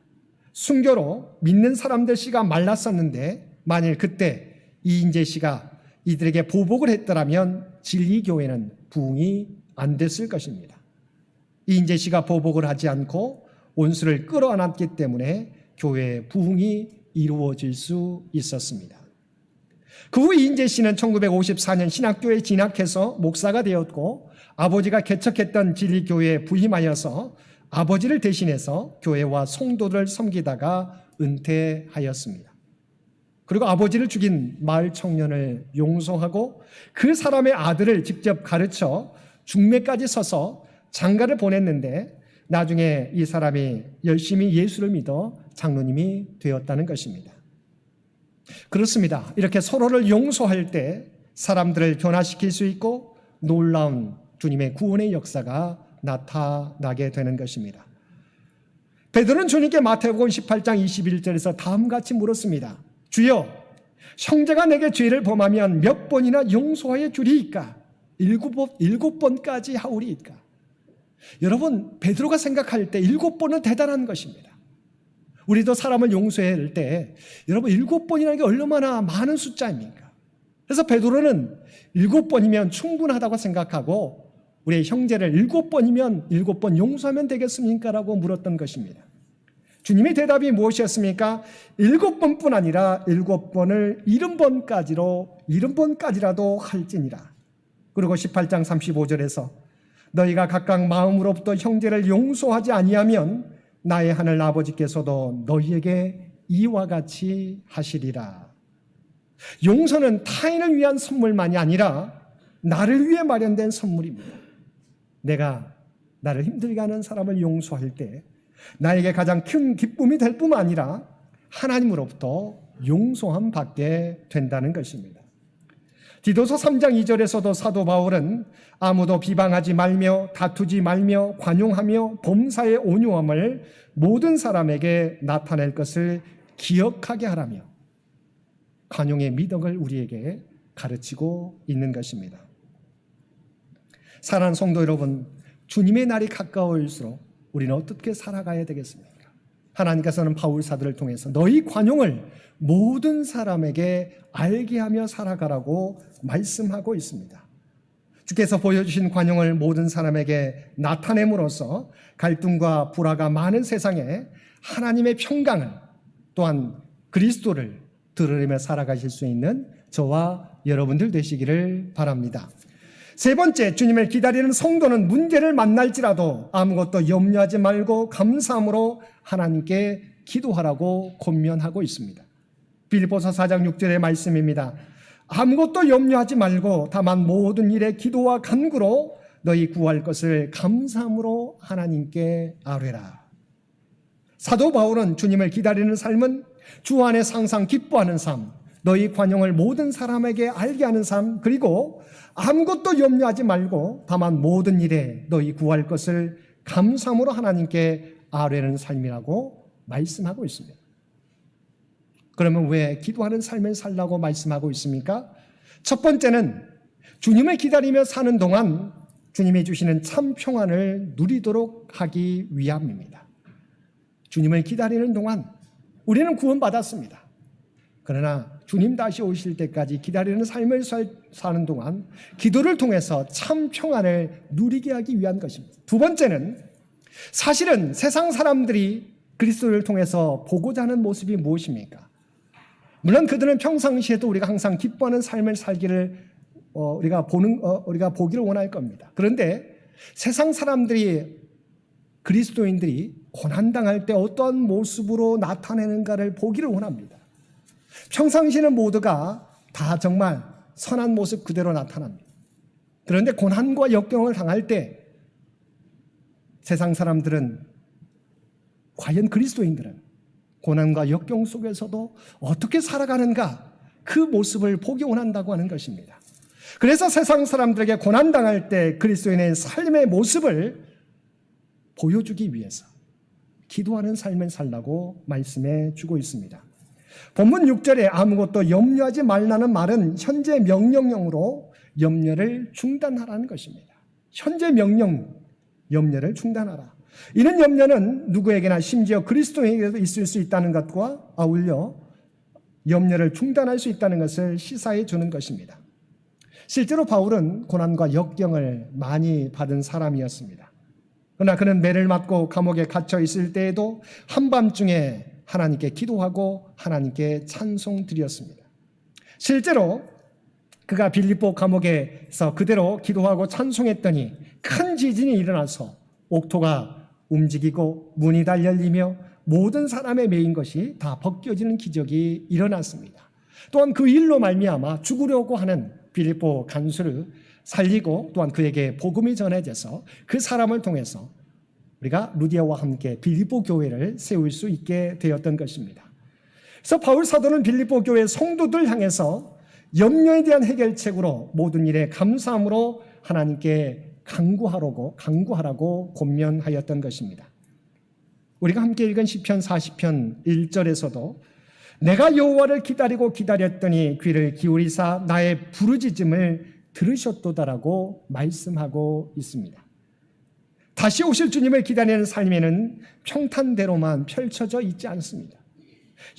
순교로 믿는 사람들 씨가 말랐었는데 만일 그때 이인재 씨가 이들에게 보복을 했더라면 진리교회는 부흥이 안 됐을 것입니다. 이인재 씨가 보복을 하지 않고 원수를 끌어안았기 때문에 교회의 부흥이 이루어질 수 있었습니다. 그 후 이인재 씨는 1954년 신학교에 진학해서 목사가 되었고 아버지가 개척했던 진리교회에 부임하여서 아버지를 대신해서 교회와 성도를 섬기다가 은퇴하였습니다. 그리고 아버지를 죽인 마을 청년을 용서하고 그 사람의 아들을 직접 가르쳐 중매까지 서서 장가를 보냈는데 나중에 이 사람이 열심히 예수를 믿어 장로님이 되었다는 것입니다. 그렇습니다. 이렇게 서로를 용서할 때 사람들을 변화시킬 수 있고 놀라운 주님의 구원의 역사가 나타나게 되는 것입니다. 베드로는 주님께 마태복음 18장 21절에서 다음같이 물었습니다. 주여, 형제가 내게 죄를 범하면 몇 번이나 용서하여 주리이까? 일곱 번까지 하오리이까? 여러분, 베드로가 생각할 때 7번은 대단한 것입니다. 우리도 사람을 용서할 때 여러분 7번이라는 게 얼마나 많은 숫자입니까? 그래서 베드로는 7번이면 충분하다고 생각하고 우리의 형제를 7번이면 7번 용서하면 되겠습니까? 라고 물었던 것입니다. 주님의 대답이 무엇이었습니까? 7번뿐 아니라 7번을 70번까지라도 할지니라. 그리고 18장 35절에서 너희가 각각 마음으로부터 형제를 용서하지 아니하면 나의 하늘 아버지께서도 너희에게 이와 같이 하시리라. 용서는 타인을 위한 선물만이 아니라 나를 위해 마련된 선물입니다. 내가 나를 힘들게 하는 사람을 용서할 때 나에게 가장 큰 기쁨이 될 뿐만 아니라 하나님으로부터 용서함 받게 된다는 것입니다. 디도서 3장 2절에서도 사도 바울은 아무도 비방하지 말며 다투지 말며 관용하며 범사의 온유함을 모든 사람에게 나타낼 것을 기억하게 하라며 관용의 미덕을 우리에게 가르치고 있는 것입니다. 사랑하는 성도 여러분, 주님의 날이 가까울수록 우리는 어떻게 살아가야 되겠습니까? 하나님께서는 바울 사도를 통해서 너희 관용을 모든 사람에게 알게 하며 살아가라고 말씀하고 있습니다. 주께서 보여주신 관용을 모든 사람에게 나타냄으로써 갈등과 불화가 많은 세상에 하나님의 평강을 또한 그리스도를 드러내며 살아가실 수 있는 저와 여러분들 되시기를 바랍니다. 세 번째, 주님을 기다리는 성도는 문제를 만날지라도 아무것도 염려하지 말고 감사함으로 하나님께 기도하라고 권면하고 있습니다. 빌립보서 4장 6절의 말씀입니다. 아무것도 염려하지 말고 다만 모든 일에 기도와 간구로 너희 구할 것을 감사함으로 하나님께 아뢰라. 사도 바울은 주님을 기다리는 삶은 주 안에서 항상 기뻐하는 삶, 너희 관용을 모든 사람에게 알게 하는 삶, 그리고 아무것도 염려하지 말고 다만 모든 일에 너희 구할 것을 감사함으로 하나님께 아뢰는 삶이라고 말씀하고 있습니다. 그러면 왜 기도하는 삶을 살라고 말씀하고 있습니까? 첫 번째는 주님을 기다리며 사는 동안 주님이 주시는 참 평안을 누리도록 하기 위함입니다. 주님을 기다리는 동안 우리는 구원받았습니다. 그러나 주님 다시 오실 때까지 기다리는 삶을 사는 동안 기도를 통해서 참 평안을 누리게 하기 위한 것입니다. 두 번째는 사실은 세상 사람들이 그리스도를 통해서 보고자 하는 모습이 무엇입니까? 물론 그들은 평상시에도 우리가 항상 기뻐하는 삶을 살기를 우리가 보기를 원할 겁니다. 그런데 세상 사람들이 그리스도인들이 고난당할 때 어떠한 모습으로 나타내는가를 보기를 원합니다. 평상시에는 모두가 다 정말 선한 모습 그대로 나타납니다. 그런데 고난과 역경을 당할 때 세상 사람들은, 과연 그리스도인들은 고난과 역경 속에서도 어떻게 살아가는가, 그 모습을 보기 원한다고 하는 것입니다. 그래서 세상 사람들에게 고난당할 때 그리스도인의 삶의 모습을 보여주기 위해서 기도하는 삶을 살라고 말씀해 주고 있습니다. 본문 6절에 아무것도 염려하지 말라는 말은 현재 명령형으로 염려를 중단하라는 것입니다. 현재 명령, 염려를 중단하라. 이는 염려는 누구에게나 심지어 그리스도인에게도 있을 수 있다는 것과 아울러 염려를 중단할 수 있다는 것을 시사해 주는 것입니다. 실제로 바울은 고난과 역경을 많이 받은 사람이었습니다. 그러나 그는 매를 맞고 감옥에 갇혀 있을 때에도 한밤중에 하나님께 기도하고 하나님께 찬송 드렸습니다. 실제로 그가 빌립보 감옥에서 그대로 기도하고 찬송했더니 큰 지진이 일어나서 옥토가 움직이고 문이 다 열리며 모든 사람의 매인 것이 다 벗겨지는 기적이 일어났습니다. 또한 그 일로 말미암아 죽으려고 하는 빌립보 간수를 살리고 또한 그에게 복음이 전해져서 그 사람을 통해서 우리가 루디아와 함께 빌립보 교회를 세울 수 있게 되었던 것입니다. 그래서 바울 사도는 빌립보 교회 성도들 향해서 염려에 대한 해결책으로 모든 일에 감사함으로 하나님께 간구하라고 권면하였던 것입니다. 우리가 함께 읽은 시편 40편 1절에서도 내가 여호와를 기다리고 기다렸더니 귀를 기울이사 나의 부르짖음을 들으셨도다라고 말씀하고 있습니다. 다시 오실 주님을 기다리는 삶에는 평탄대로만 펼쳐져 있지 않습니다.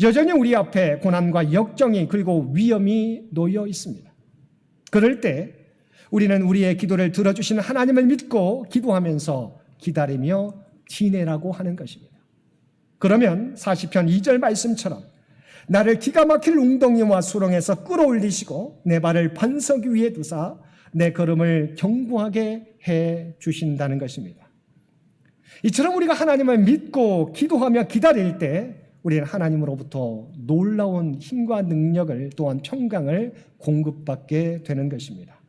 여전히 우리 앞에 고난과 역정이 그리고 위험이 놓여 있습니다. 그럴 때 우리는 우리의 기도를 들어주시는 하나님을 믿고 기도하면서 기다리며 지내라고 하는 것입니다. 그러면 40편 2절 말씀처럼 나를 기가 막힐 웅덩이와 수렁에서 끌어올리시고 내 발을 반석 위에 두사 내 걸음을 견고하게 해 주신다는 것입니다. 이처럼 우리가 하나님을 믿고 기도하며 기다릴 때 우리는 하나님으로부터 놀라운 힘과 능력을 또한 평강을 공급받게 되는 것입니다.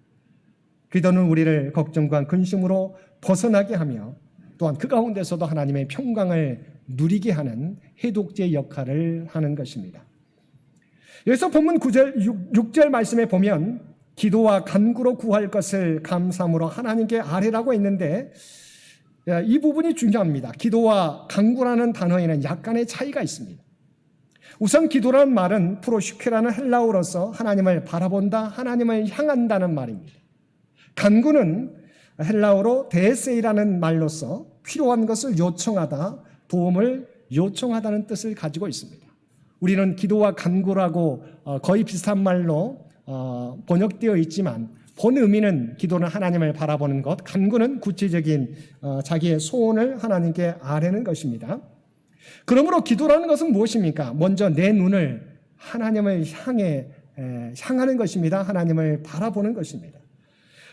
기도는 우리를 걱정과 근심으로 벗어나게 하며 또한 그 가운데서도 하나님의 평강을 누리게 하는 해독제 역할을 하는 것입니다. 여기서 본문 6절 말씀에 보면 기도와 간구로 구할 것을 감사함으로 하나님께 아뢰라고 했는데 이 부분이 중요합니다. 기도와 간구라는 단어에는 약간의 차이가 있습니다. 우선 기도라는 말은 프로슈케라는 헬라어로서 하나님을 바라본다, 하나님을 향한다는 말입니다. 간구는 헬라어로 데세이라는 말로서 필요한 것을 요청하다, 도움을 요청하다는 뜻을 가지고 있습니다. 우리는 기도와 간구라고 거의 비슷한 말로 번역되어 있지만 본 의미는 기도는 하나님을 바라보는 것, 간구는 구체적인 자기의 소원을 하나님께 아뢰는 것입니다. 그러므로 기도라는 것은 무엇입니까? 먼저 내 눈을 하나님을 향하는 것입니다. 하나님을 바라보는 것입니다.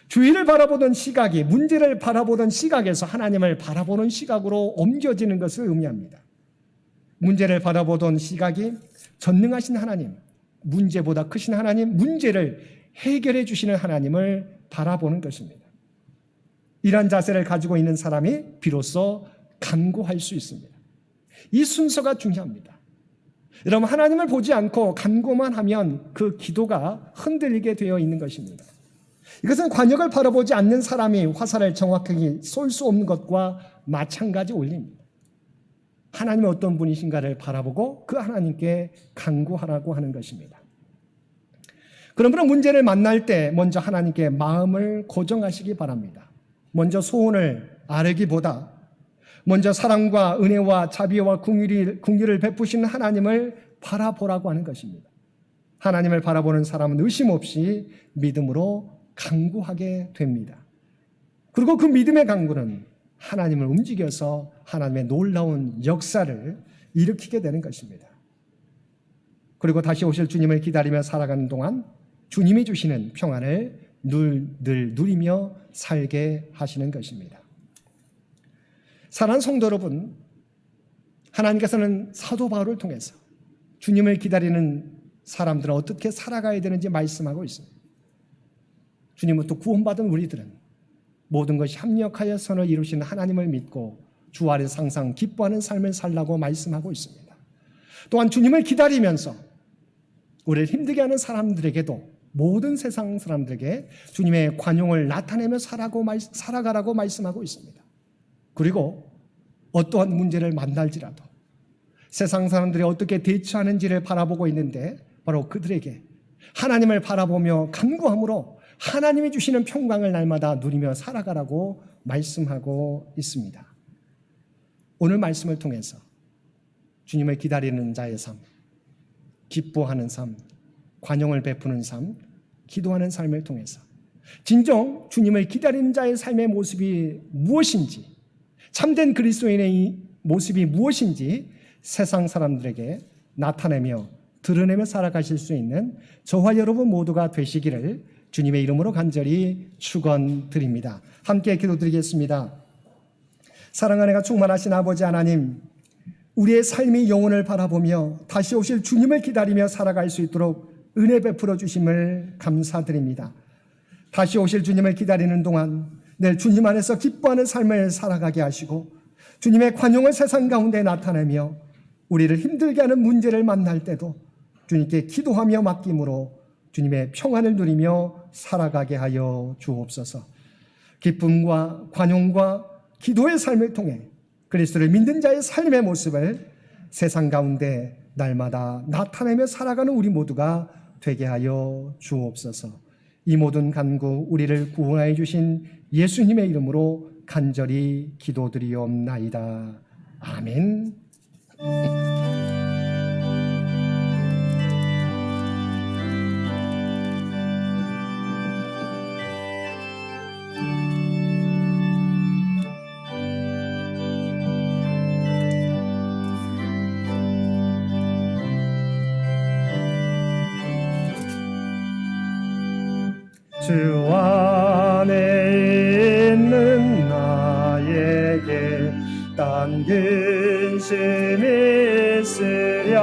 주위를 바라보던 시각이 문제를 바라보던 시각에서 하나님을 바라보는 시각으로 옮겨지는 것을 의미합니다. 문제를 바라보던 시각이 전능하신 하나님, 문제보다 크신 하나님, 문제를 해결해 주시는 하나님을 바라보는 것입니다. 이러한 자세를 가지고 있는 사람이 비로소 간구할 수 있습니다. 이 순서가 중요합니다. 여러분, 하나님을 보지 않고 간구만 하면 그 기도가 흔들리게 되어 있는 것입니다. 이것은 관역을 바라보지 않는 사람이 화살을 정확하게 쏠 수 없는 것과 마찬가지 원리입니다. 하나님이 어떤 분이신가를 바라보고 그 하나님께 간구하라고 하는 것입니다. 그러므로 문제를 만날 때 먼저 하나님께 마음을 고정하시기 바랍니다. 먼저 소원을 아뢰기보다 먼저 사랑과 은혜와 자비와 긍휼을 베푸시는 하나님을 바라보라고 하는 것입니다. 하나님을 바라보는 사람은 의심 없이 믿음으로 간구하게 됩니다. 그리고 그 믿음의 간구는 하나님을 움직여서 하나님의 놀라운 역사를 일으키게 되는 것입니다. 그리고 다시 오실 주님을 기다리며 살아가는 동안 주님이 주시는 평안을 늘 누리며 살게 하시는 것입니다. 사랑하는 성도 여러분, 하나님께서는 사도 바울을 통해서 주님을 기다리는 사람들은 어떻게 살아가야 되는지 말씀하고 있습니다. 주님부터 구원받은 우리들은 모든 것이 합력하여 선을 이루시는 하나님을 믿고 주 아래서 항상 기뻐하는 삶을 살라고 말씀하고 있습니다. 또한 주님을 기다리면서 우리를 힘들게 하는 사람들에게도 모든 세상 사람들에게 주님의 관용을 나타내며 살아가라고 말씀하고 있습니다. 그리고 어떠한 문제를 만날지라도 세상 사람들이 어떻게 대처하는지를 바라보고 있는데 바로 그들에게 하나님을 바라보며 간구함으로 하나님이 주시는 평강을 날마다 누리며 살아가라고 말씀하고 있습니다. 오늘 말씀을 통해서 주님을 기다리는 자의 삶, 기뻐하는 삶, 관용을 베푸는 삶, 기도하는 삶을 통해서 진정 주님을 기다리는 자의 삶의 모습이 무엇인지, 참된 그리스도인의 모습이 무엇인지 세상 사람들에게 나타내며 드러내며 살아가실 수 있는 저와 여러분 모두가 되시기를 주님의 이름으로 간절히 축원드립니다. 함께 기도드리겠습니다. 사랑하는 가 충만하신 아버지 하나님, 우리의 삶이 영혼을 바라보며 다시 오실 주님을 기다리며 살아갈 수 있도록 은혜 베풀어 주심을 감사드립니다. 다시 오실 주님을 기다리는 동안 늘 주님 안에서 기뻐하는 삶을 살아가게 하시고 주님의 관용을 세상 가운데 나타내며 우리를 힘들게 하는 문제를 만날 때도 주님께 기도하며 맡김으로 주님의 평안을 누리며 살아가게 하여 주옵소서. 기쁨과 관용과 기도의 삶을 통해 그리스도를 믿는 자의 삶의 모습을 세상 가운데 날마다 나타내며 살아가는 우리 모두가 되게 하여 주옵소서. 이 모든 간구 우리를 구원하여 주신 예수님의 이름으로 간절히 기도드리옵나이다. 아멘. 주 안에 있는 나에게 딴 근심이 있으랴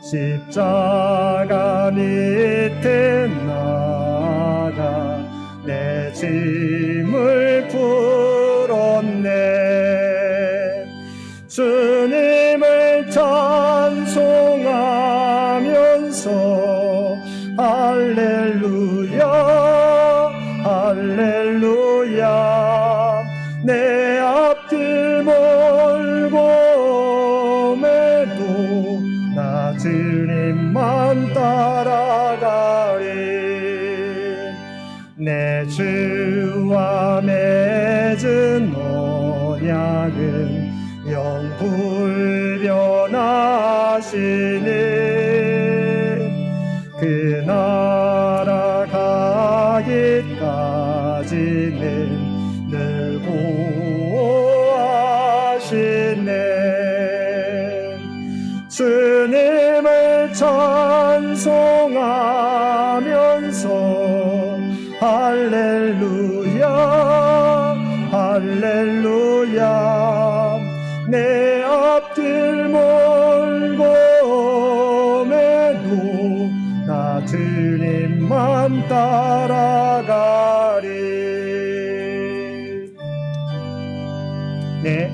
십자가 밑에 나가 내 짐을 풀었네. 주님을 찬송하면서 할렐루야 할렐루야 내 앞길 멀고 매도 나 주님만 따라가리. 내 주와 맺은 언약은 영불변하시니 그 나라 가기까지는 늘 보호하시네. 주님을 찬송하면서 할렐루야 할렐루야 내 앞길 멀고 매도 나 주님만 따라가리. 네,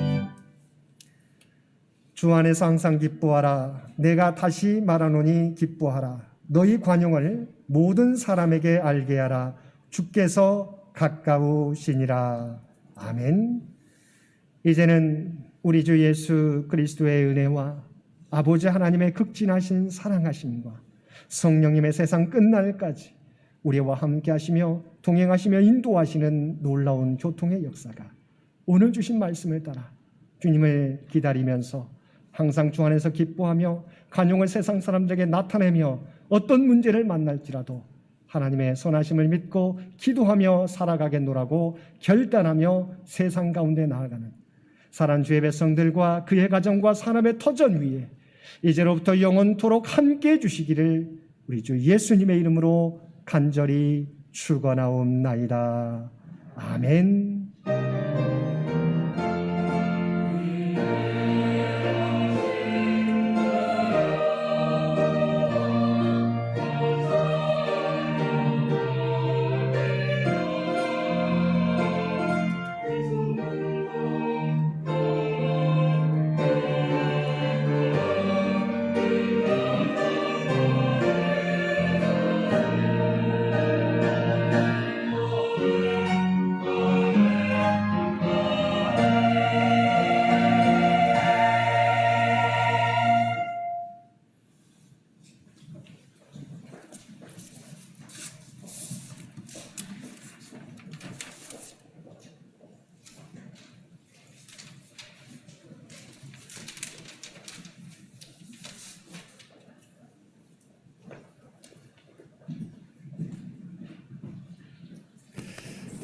주 안에서 항상 기뻐하라. 내가 다시 말하노니 기뻐하라. 너희 관용을 모든 사람에게 알게 하라. 주께서 가까우시니라. 아멘. 이제는 우리 주 예수 그리스도의 은혜와 아버지 하나님의 극진하신 사랑하심과 성령님의 세상 끝날까지 우리와 함께 하시며 동행하시며 인도하시는 놀라운 교통의 역사가 오늘 주신 말씀을 따라 주님을 기다리면서 항상 주 안에서 기뻐하며 간용을 세상 사람들에게 나타내며 어떤 문제를 만날지라도 하나님의 선하심을 믿고 기도하며 살아가겠노라고 결단하며 세상 가운데 나아가는 사랑 주의 백성들과 그의 가정과 산업의 터전 위에 이제로부터 영원토록 함께해 주시기를 우리 주 예수님의 이름으로 간절히 축원하옵나이다. 아멘.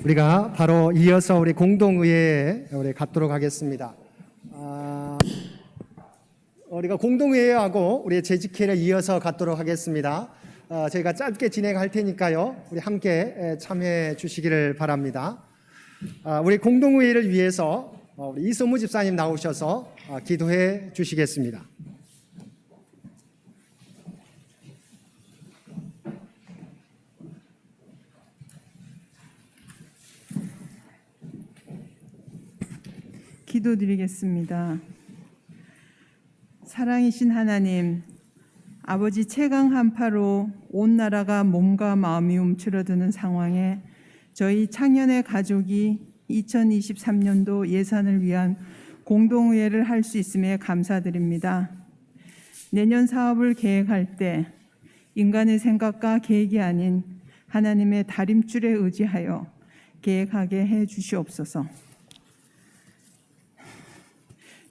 우리가 바로 이어서 우리 공동의회에 우리 갖도록 하겠습니다. 우리가 공동의회하고 우리 재직회를 이어서 갖도록 하겠습니다. 저희가 짧게 진행할 테니까요, 우리 함께 참여해 주시기를 바랍니다. 우리 공동의회를 위해서 우리 이소무 집사님 나오셔서 기도해 주시겠습니다. 기도드리겠습니다. 사랑이신 하나님, 아버지 최강 한파로 온 나라가 몸과 마음이 움츠러드는 상황에 저희 창년의 가족이 2023년도 예산을 위한 공동의회를 할 수 있음에 감사드립니다. 내년 사업을 계획할 때 인간의 생각과 계획이 아닌 하나님의 다림줄에 의지하여 계획하게 해 주시옵소서.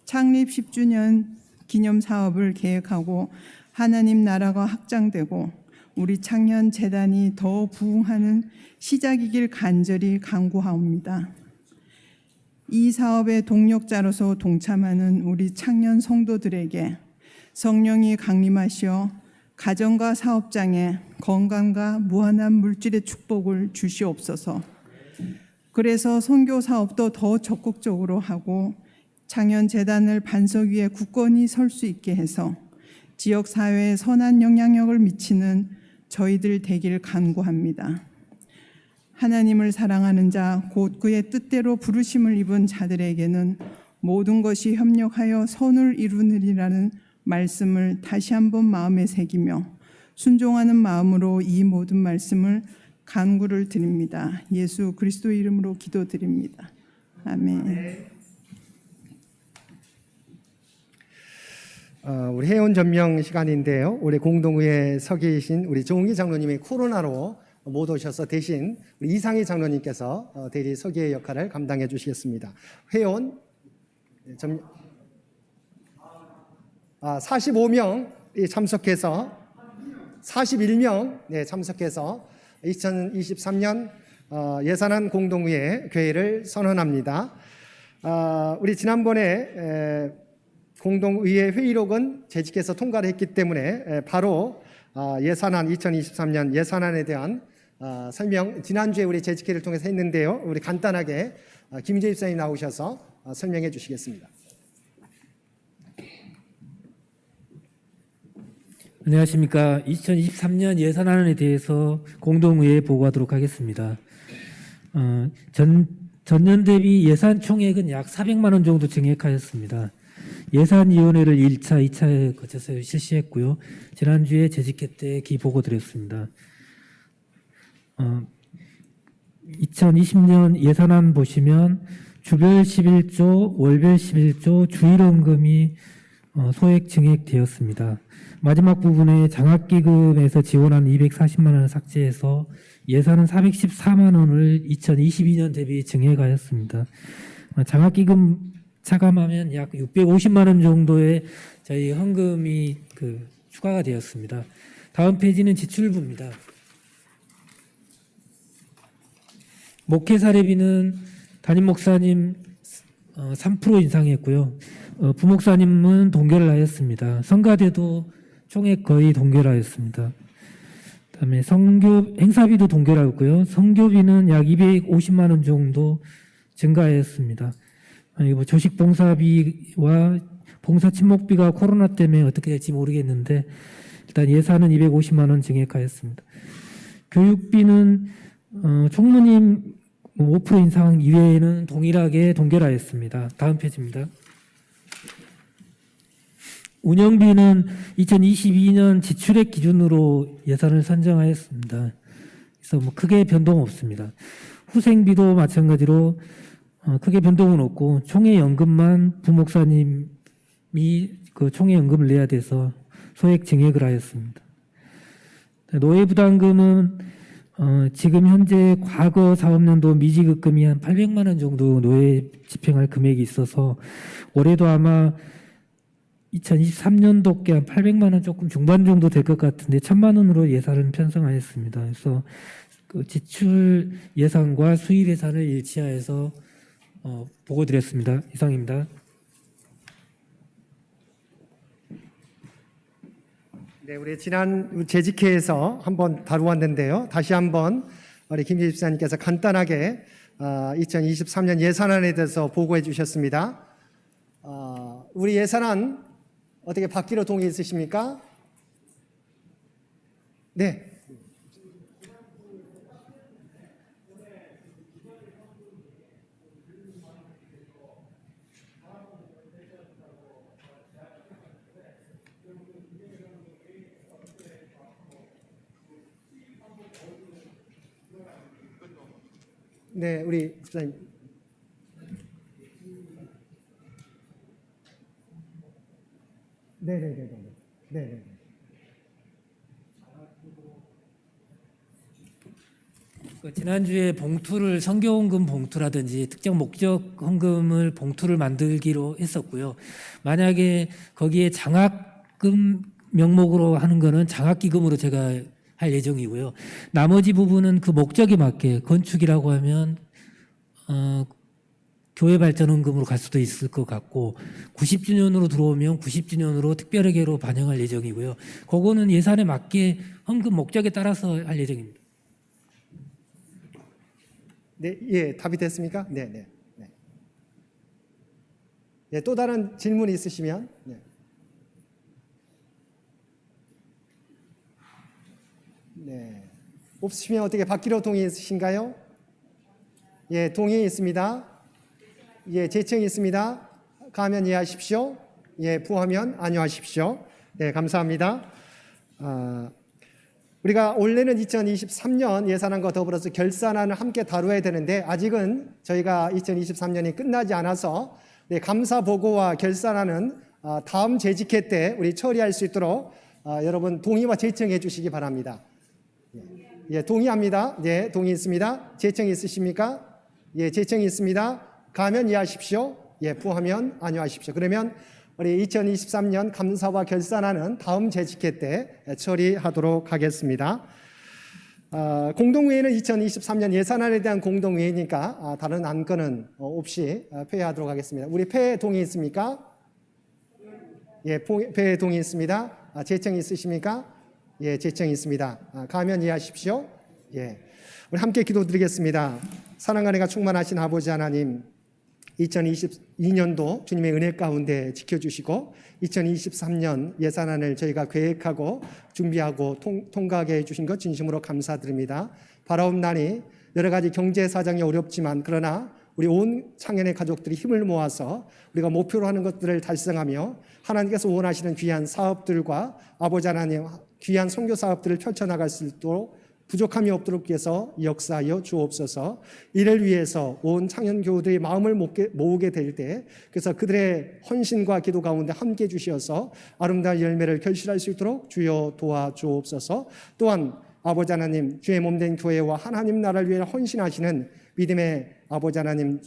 창립 10주년 기념 사업을 계획하고 하나님 나라가 확장되고 우리 청년 재단이 더 부흥하는 시작이길 간절히 간구하옵니다. 이 사업의 동력자로서 동참하는 우리 청년 성도들에게 성령이 강림하시어 가정과 사업장에 건강과 무한한 물질의 축복을 주시옵소서. 그래서 선교 사업도 더 적극적으로 하고 청년 재단을 반석 위에 굳건히 설 수 있게 해서 지역 사회에 선한 영향력을 미치는 저희들 되길 간구합니다. 하나님을 사랑하는 자, 곧 그의 뜻대로 부르심을 입은 자들에게는 모든 것이 협력하여 선을 이루느리라는 말씀을 다시 한번 마음에 새기며 순종하는 마음으로 이 모든 말씀을 간구를 드립니다. 예수 그리스도 이름으로 기도드립니다. 아멘. 우리 회원 전명 시간인데요. 우리 공동의회 서 계신 우리 조은기 장로님이 코로나로 못 오셔서 대신 우리 이상희 장로님께서 대리 서기의 역할을 감당해 주시겠습니다. 회원 45명 참석해서 41명 참석해서 2023년 예산안 공동의회 개회를 선언합니다. 우리 지난번에 공동의회 회의록은 재직해서 통과를 했기 때문에 바로 예산안 2023년 예산안에 대한 설명 지난주에 우리 재직회를 통해서 했는데요. 우리 간단하게 김재 입사님 나오셔서 설명해 주시겠습니다. 안녕하십니까. 2023년 예산안에 대해서 공동의회에 보고하도록 하겠습니다. 전년 대비 예산 총액은 약 400만 원 정도 증액하였습니다. 예산위원회를 1차, 2차에 거쳐서 실시했고요. 지난주에 재직회 때 기보고 드렸습니다. 2020년 예산안 보시면 주별 11조, 월별 11조, 주일원금이 소액 증액되었습니다. 마지막 부분에 장학기금에서 지원한 240만 원을 삭제해서 예산은 414만 원을 2022년 대비 증액하였습니다. 장학기금 차감하면 약 650만 원 정도의 저희 헌금이 추가가 되었습니다. 다음 페이지는 지출부입니다. 목회 사례비는 담임 목사님 3% 인상했고요. 부목사님은 동결을 하였습니다. 성가대도 총액 거의 동결하였습니다. 그다음에 성교 행사비도 동결하였고요. 성교비는 약 250만 원 정도 증가하였습니다. 조식 봉사비와 봉사 친목비가 코로나 때문에 어떻게 될지 모르겠는데 일단 예산은 250만 원 증액하였습니다. 교육비는 총무님 5% 인상 이외에는 동일하게 동결하였습니다. 다음 페이지입니다. 운영비는 2022년 지출액 기준으로 예산을 선정하였습니다. 그래서 크게 변동 없습니다. 후생비도 마찬가지로 크게 변동은 없고 총회 연금만 부목사님이 총회 연금을 내야 돼서 소액 증액을 하였습니다. 노예 부담금은 지금 현재 과거 사업년도 미지급금이 한 800만 원 정도 노예 집행할 금액이 있어서 올해도 아마 2023년도께 한 800만 원 조금 중반 정도 될 것 같은데 1000만 원으로 예산을 편성하였습니다. 그래서 지출 예산과 수입 예산을 일치하여서 보고 드렸습니다. 이상입니다. 네, 우리 지난 재직회에서 한번 다루었는데요. 다시 한번 우리 김재 집사님께서 간단하게 2023년 예산안에 대해서 보고해 주셨습니다. 우리 예산안 어떻게 받기로 동의 있으십니까? 네. 네, 우리 집사님. 네. 지난주에 봉투를 성교헌금 봉투라든지 특정 목적 헌금을 봉투를 만들기로 했었고요. 만약에 거기에 장학금 명목으로 하는 거는 장학기금으로 제가 할 예정이고요. 나머지 부분은 그 목적에 맞게 건축이라고 하면 교회 발전헌금으로 갈 수도 있을 것 같고 90주년으로 들어오면 90주년으로 특별회계로 반영할 예정이고요. 그거는 예산에 맞게 헌금 목적에 따라서 할 예정입니다. 네, 예, 답이 됐습니까? 네, 네, 네. 예, 또 다른 질문이 있으시면, 네. 네. 없으시면 어떻게 받기로 동의 있으신가요? 예, 동의 있습니다. 예, 재청이 있습니다. 가면 이해하십시오. 예, 부하면 안녕하십시오. 네, 감사합니다. 우리가 올해는 2023년 예산안과 더불어서 결산안을 함께 다루어야 되는데 아직은 저희가 2023년이 끝나지 않아서 감사 보고와 결산안은 다음 재직회 때 우리 처리할 수 있도록 여러분 동의와 재청해 주시기 바랍니다. 예, 동의합니다. 예, 동의 있습니다. 재청이 있으십니까? 예, 재청이 있습니다. 가면 이해하십시오. 예, 부하면 안녕하십시오. 그러면 우리 2023년 감사와 결산안은 다음 재직회 때 처리하도록 하겠습니다. 공동회의는 2023년 예산안에 대한 공동회의니까 다른 안건은 없이 폐회하도록 하겠습니다. 우리 폐회 동의 있습니까? 예, 폐회 동의 있습니다. 재청이 있으십니까? 예, 재청이 있습니다. 가면 이해하십시오. 예, 우리 함께 기도드리겠습니다. 사랑과 은혜가 충만하신 아버지 하나님, 2022년도 주님의 은혜 가운데 지켜주시고 2023년 예산안을 저희가 계획하고 준비하고 통과하게 해주신 것 진심으로 감사드립니다. 바라옵나니 여러 가지 경제 사정이 어렵지만 그러나 우리 온 창현의 가족들이 힘을 모아서 우리가 목표로 하는 것들을 달성하며 하나님께서 원하시는 귀한 사업들과 아버지 하나님 귀한 선교 사업들을 펼쳐나갈 수 있도록 부족함이 없도록 위해서 역사하여 주옵소서. 이를 위해서 온 창현교우들이 마음을 모으게 될 때 그래서 그들의 헌신과 기도 가운데 함께 주시어서 아름다운 열매를 결실할 수 있도록 주여 도와주옵소서. 또한 아버지 하나님 주의 몸된 교회와 하나님 나라를 위해 헌신하시는 믿음의 아버지 하나님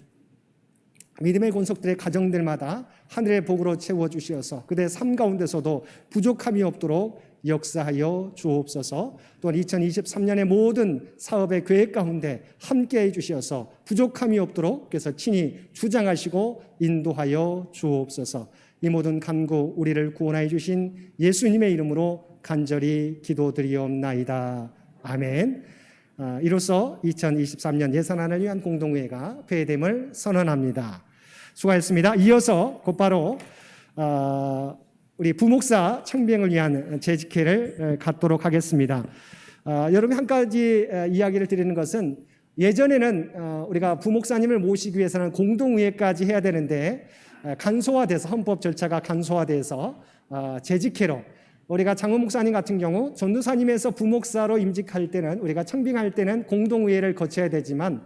믿음의 권속들의 가정들마다 하늘의 복으로 채워주시어서 그들의 삶 가운데서도 부족함이 없도록 역사하여 주옵소서. 또한 2023년의 모든 사업의 계획 가운데 함께해 주시어서 부족함이 없도록 그래서 친히 주장하시고 인도하여 주옵소서. 이 모든 간구 우리를 구원하여 주신 예수님의 이름으로 간절히 기도드리옵나이다. 아멘. 이로써 2023년 예산안을 위한 공동회의가 폐회됨을 선언합니다. 수고하셨습니다. 이어서 곧바로 우리 부목사 청빙을 위한 재직회를 갖도록 하겠습니다. 여러분 한 가지 이야기를 드리는 것은 예전에는 우리가 부목사님을 모시기 위해서는 공동의회까지 해야 되는데 간소화돼서 헌법 절차가 간소화돼서 재직회로 우리가 장호 목사님 같은 경우 전도사님에서 부목사로 임직할 때는 우리가 청빙할 때는 공동의회를 거쳐야 되지만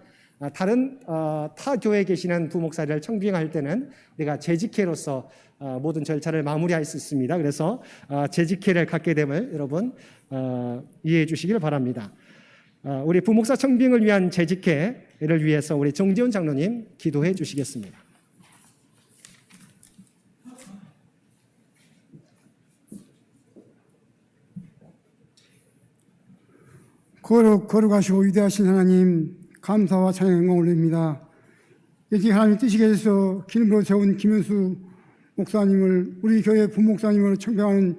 다른 타 교회에 계시는 부목사를 청빙할 때는 우리가 재직회로서 모든 절차를 마무리할 수 있습니다. 그래서 재직회를 갖게 됨을 여러분 이해해 주시길 바랍니다. 우리 부목사 청빙을 위한 재직회를 위해서 우리 정재훈 장로님 기도해 주시겠습니다. 거룩하시고 위대하신 하나님 감사와 찬양 영광 올립니다. 이제 하나님 뜻이 계셔서 기름으로 세운 김현수 목사님을 우리 교회 부목사님으로 청빙하는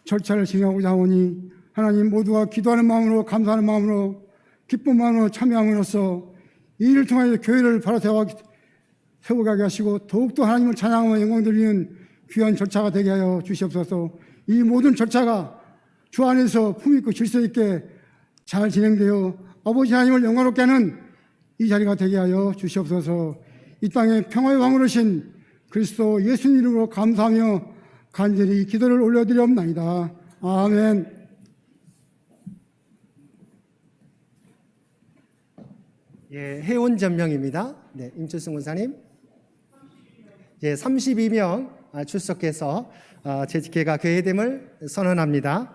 절차를 진행하고자 하오니 하나님 모두가 기도하는 마음으로 감사하는 마음으로 기쁜 마음으로 참여함으로써 이 일을 통하여 교회를 바로 세워가게 하시고 더욱더 하나님을 찬양하며 영광 돌리는 귀한 절차가 되게 하여 주시옵소서. 이 모든 절차가 주 안에서 품있고 질서 있게 잘 진행되어 아버지 하나님을 영광롭게 하는 이 자리가 되게 하여 주시옵소서. 이 땅에 평화의 왕으로 오신 그리스도 예수님 이름으로 감사하며 간절히 기도를 올려드리옵나이다. 아멘. 예, 회원 전명입니다. 네, 임철승 권사님. 예, 32명 출석해서 재직회가 개회됨을 선언합니다.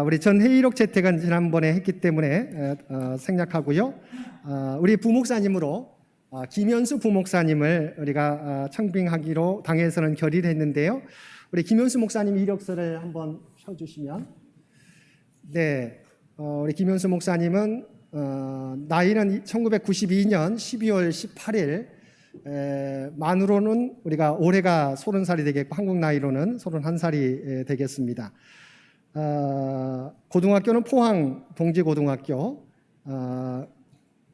우리 전회의록 채택은 지난번에 했기 때문에 생략하고요. 우리 부목사님으로 김현수 부목사님을 우리가 청빙하기로 당에서는 결의를 했는데요. 우리 김현수 목사님 이력서를 한번 펴주시면, 네, 우리 김현수 목사님은 나이는 1992년 12월 18일, 만으로는 우리가 올해가 30살이 되겠고 한국 나이로는 31살이 되겠습니다. 고등학교는 포항 동지고등학교,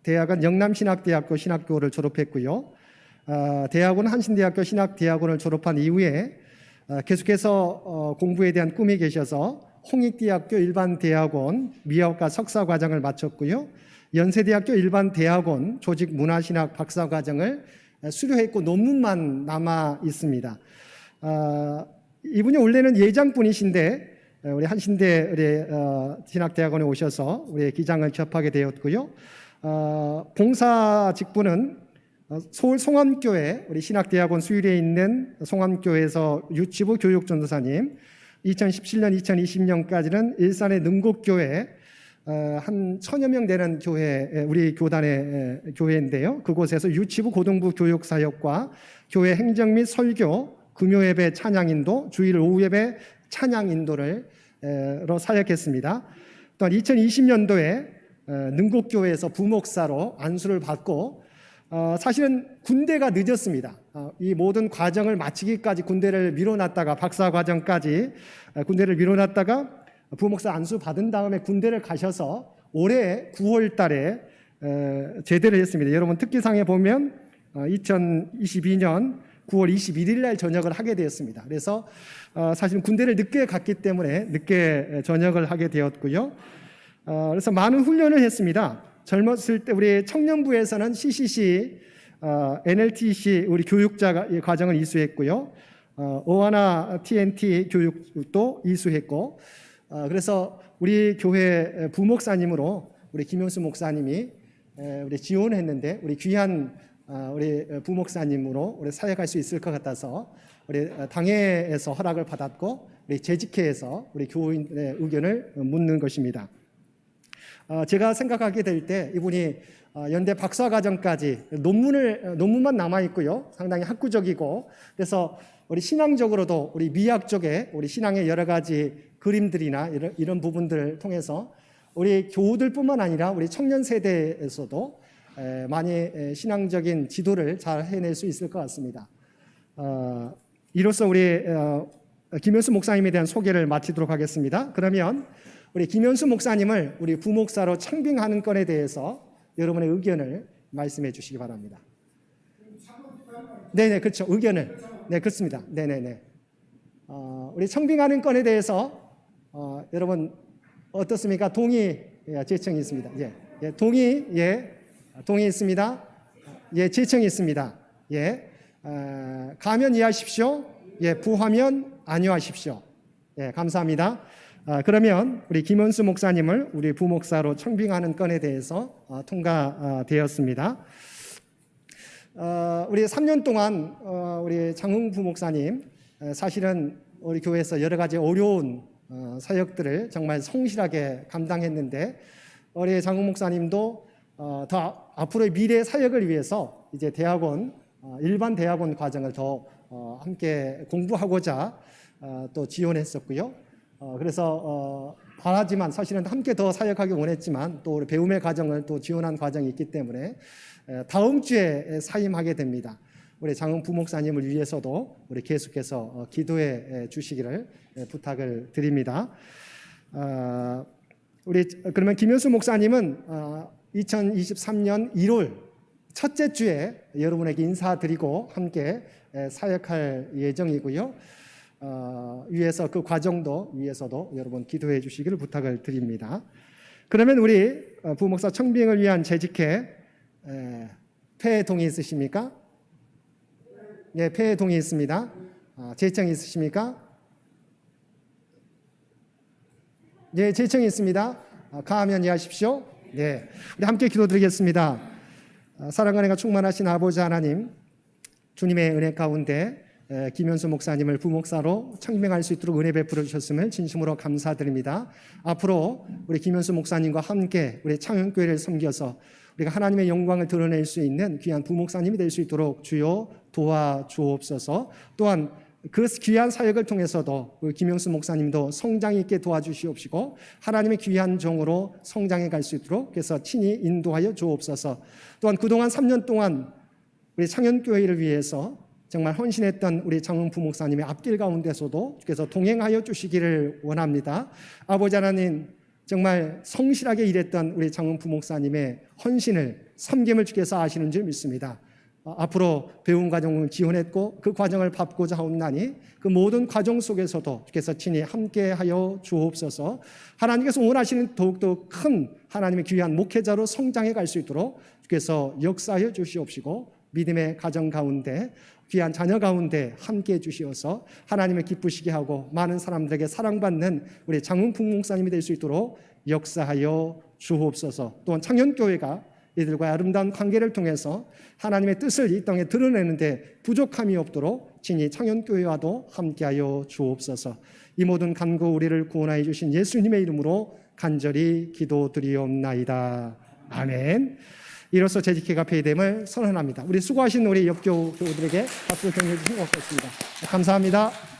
대학은 영남신학대학교 신학교를 졸업했고요. 대학원 한신대학교 신학대학원을 졸업한 이후에 계속해서 공부에 대한 꿈이 계셔서 홍익대학교 일반대학원 미화학과 석사과정을 마쳤고요. 연세대학교 일반대학원 조직문화신학 박사과정을 수료했고 논문만 남아 있습니다. 이분이 원래는 예장분이신데 우리 한신대 우리 신학대학원에 오셔서 우리 기장을 접하게 되었고요. 봉사 직분은 서울 송암교회 우리 신학대학원 수유리에 있는 송암교회에서 유치부 교육전도사님, 2017년 2020년까지는 일산의 능곡교회 한 1000여 명 되는 교회, 우리 교단의 교회인데요. 그곳에서 유치부 고등부 교육사역과 교회 행정 및 설교, 금요예배 찬양인도, 주일 오후예배 찬양인도를 로 사역했습니다. 또한 2020년도에 능곡교회에서 부목사로 안수를 받고 사실은 군대가 늦었습니다. 이 모든 과정을 마치기까지 군대를 미뤄놨다가 박사 과정까지 군대를 미뤄놨다가 부목사 안수 받은 다음에 군대를 가셔서 올해 9월 달에 제대를 했습니다. 여러분 특기상에 보면 2022년 9월 21일 날 전역을 하게 되었습니다. 그래서 사실 군대를 늦게 갔기 때문에 늦게 전역을 하게 되었고요. 그래서 많은 훈련을 했습니다. 젊었을 때 우리 청년부에서는 CCC, NLTC 우리 교육자 과정을 이수했고요. 어하나 TNT 교육도 이수했고, 그래서 우리 교회 부목사님으로 우리 김현수 목사님이 우리 지원했는데 우리 귀한 우리 부목사님으로 우리 사역할 수 있을 것 같아서 우리 당회에서 허락을 받았고 우리 재직회에서 우리 교인의 의견을 묻는 것입니다. 제가 생각하게 될 때 이분이 연대 박사과정까지 논문만 남아 있고요. 상당히 학구적이고 그래서 우리 신앙적으로도 우리 미학 쪽에 우리 신앙의 여러 가지 그림들이나 이런 부분들을 통해서 우리 교우들뿐만 아니라 우리 청년 세대에서도 많이 신앙적인 지도를 잘 해낼 수 있을 것 같습니다. 이로써 우리 김현수 목사님에 대한 소개를 마치도록 하겠습니다. 그러면 우리 김현수 목사님을 우리 부목사로 청빙하는 건에 대해서 여러분의 의견을 말씀해 주시기 바랍니다. 네네, 그렇죠. 의견을. 네, 그렇습니다. 네네네. 우리 청빙하는 건에 대해서 여러분 어떻습니까? 동의, 제청이 있습니다. 예, 동의, 동의 있습니다. 예, 제청이 있습니다. 예, 가면 이해하십시오. 예, 부하면 안유하십시오. 예, 감사합니다. 그러면 우리 김현수 목사님을 우리 부목사로 청빙하는 건에 대해서 통과되었습니다. 우리 3년 동안 우리 장흥 부목사님 사실은 우리 교회에서 여러 가지 어려운 사역들을 정말 성실하게 감당했는데 우리 장흥 목사님도 더 앞으로의 미래 사역을 위해서 이제 대학원 일반 대학원 과정을 더 함께 공부하고자 또 지원했었고요. 그래서 바라지만 사실은 함께 더 사역하기 원했지만 또 우리 배움의 과정을 또 지원한 과정이 있기 때문에 다음 주에 사임하게 됩니다. 우리 장흥 부목사님을 위해서도 우리 계속해서 기도해 주시기를 부탁을 드립니다. 우리 그러면 김현수 목사님은 2023년 1월 첫째 주에 여러분에게 인사드리고 함께 사역할 예정이고요. 위에서 그 과정도 위에서도 여러분 기도해 주시기를 부탁을 드립니다. 그러면 우리 부목사 청빙을 위한 재직회 폐 동의 있으십니까? 네, 폐 동의 있습니다. 제청 있으십니까? 네, 제청이 있습니다. 가하면 이해하십시오. 네, 우리 함께 기도드리겠습니다. 사랑과 은혜가 충만하신 아버지 하나님, 주님의 은혜 가운데 김현수 목사님을 부목사로 청명할 수 있도록 은혜 베풀어 주셨음을 진심으로 감사드립니다. 앞으로 우리 김현수 목사님과 함께 우리 창현교회를 섬겨서 우리가 하나님의 영광을 드러낼 수 있는 귀한 부목사님이 될 수 있도록 주여 도와주옵소서. 또한 그 귀한 사역을 통해서도 김영수 목사님도 성장 있게 도와주시옵시고 하나님의 귀한 종으로 성장해 갈 수 있도록 그래서 친히 인도하여 주옵소서. 또한 그동안 3년 동안 우리 창현교회를 위해서 정말 헌신했던 우리 장흥 부목사님의 앞길 가운데서도 주께서 동행하여 주시기를 원합니다. 아버지 하나님, 정말 성실하게 일했던 우리 장흥 부목사님의 헌신을, 섬김을 주께서 아시는 줄 믿습니다. 앞으로 배움 과정을 지원했고 그 과정을 밟고자 하옵나니 그 모든 과정 속에서도 주께서 친히 함께하여 주옵소서. 하나님께서 원하시는 더욱더 큰 하나님의 귀한 목회자로 성장해 갈 수 있도록 주께서 역사하여 주시옵시고 믿음의 가정 가운데 귀한 자녀 가운데 함께해 주시어서 하나님을 기쁘시게 하고 많은 사람들에게 사랑받는 우리 장흥 부목사님이 될 수 있도록 역사하여 주옵소서. 또한 창현교회가 이들과의 아름다운 관계를 통해서 하나님의 뜻을 이 땅에 드러내는데 부족함이 없도록 친히 창현교회와도 함께하여 주옵소서. 이 모든 간구 우리를 구원하여 주신 예수님의 이름으로 간절히 기도드리옵나이다. 아멘. 이로써 재직회가 폐회됨을 선언합니다. 우리 수고하신 우리 옆교우들에게 박수 격려해 주시면 고맙겠습니다. 감사합니다.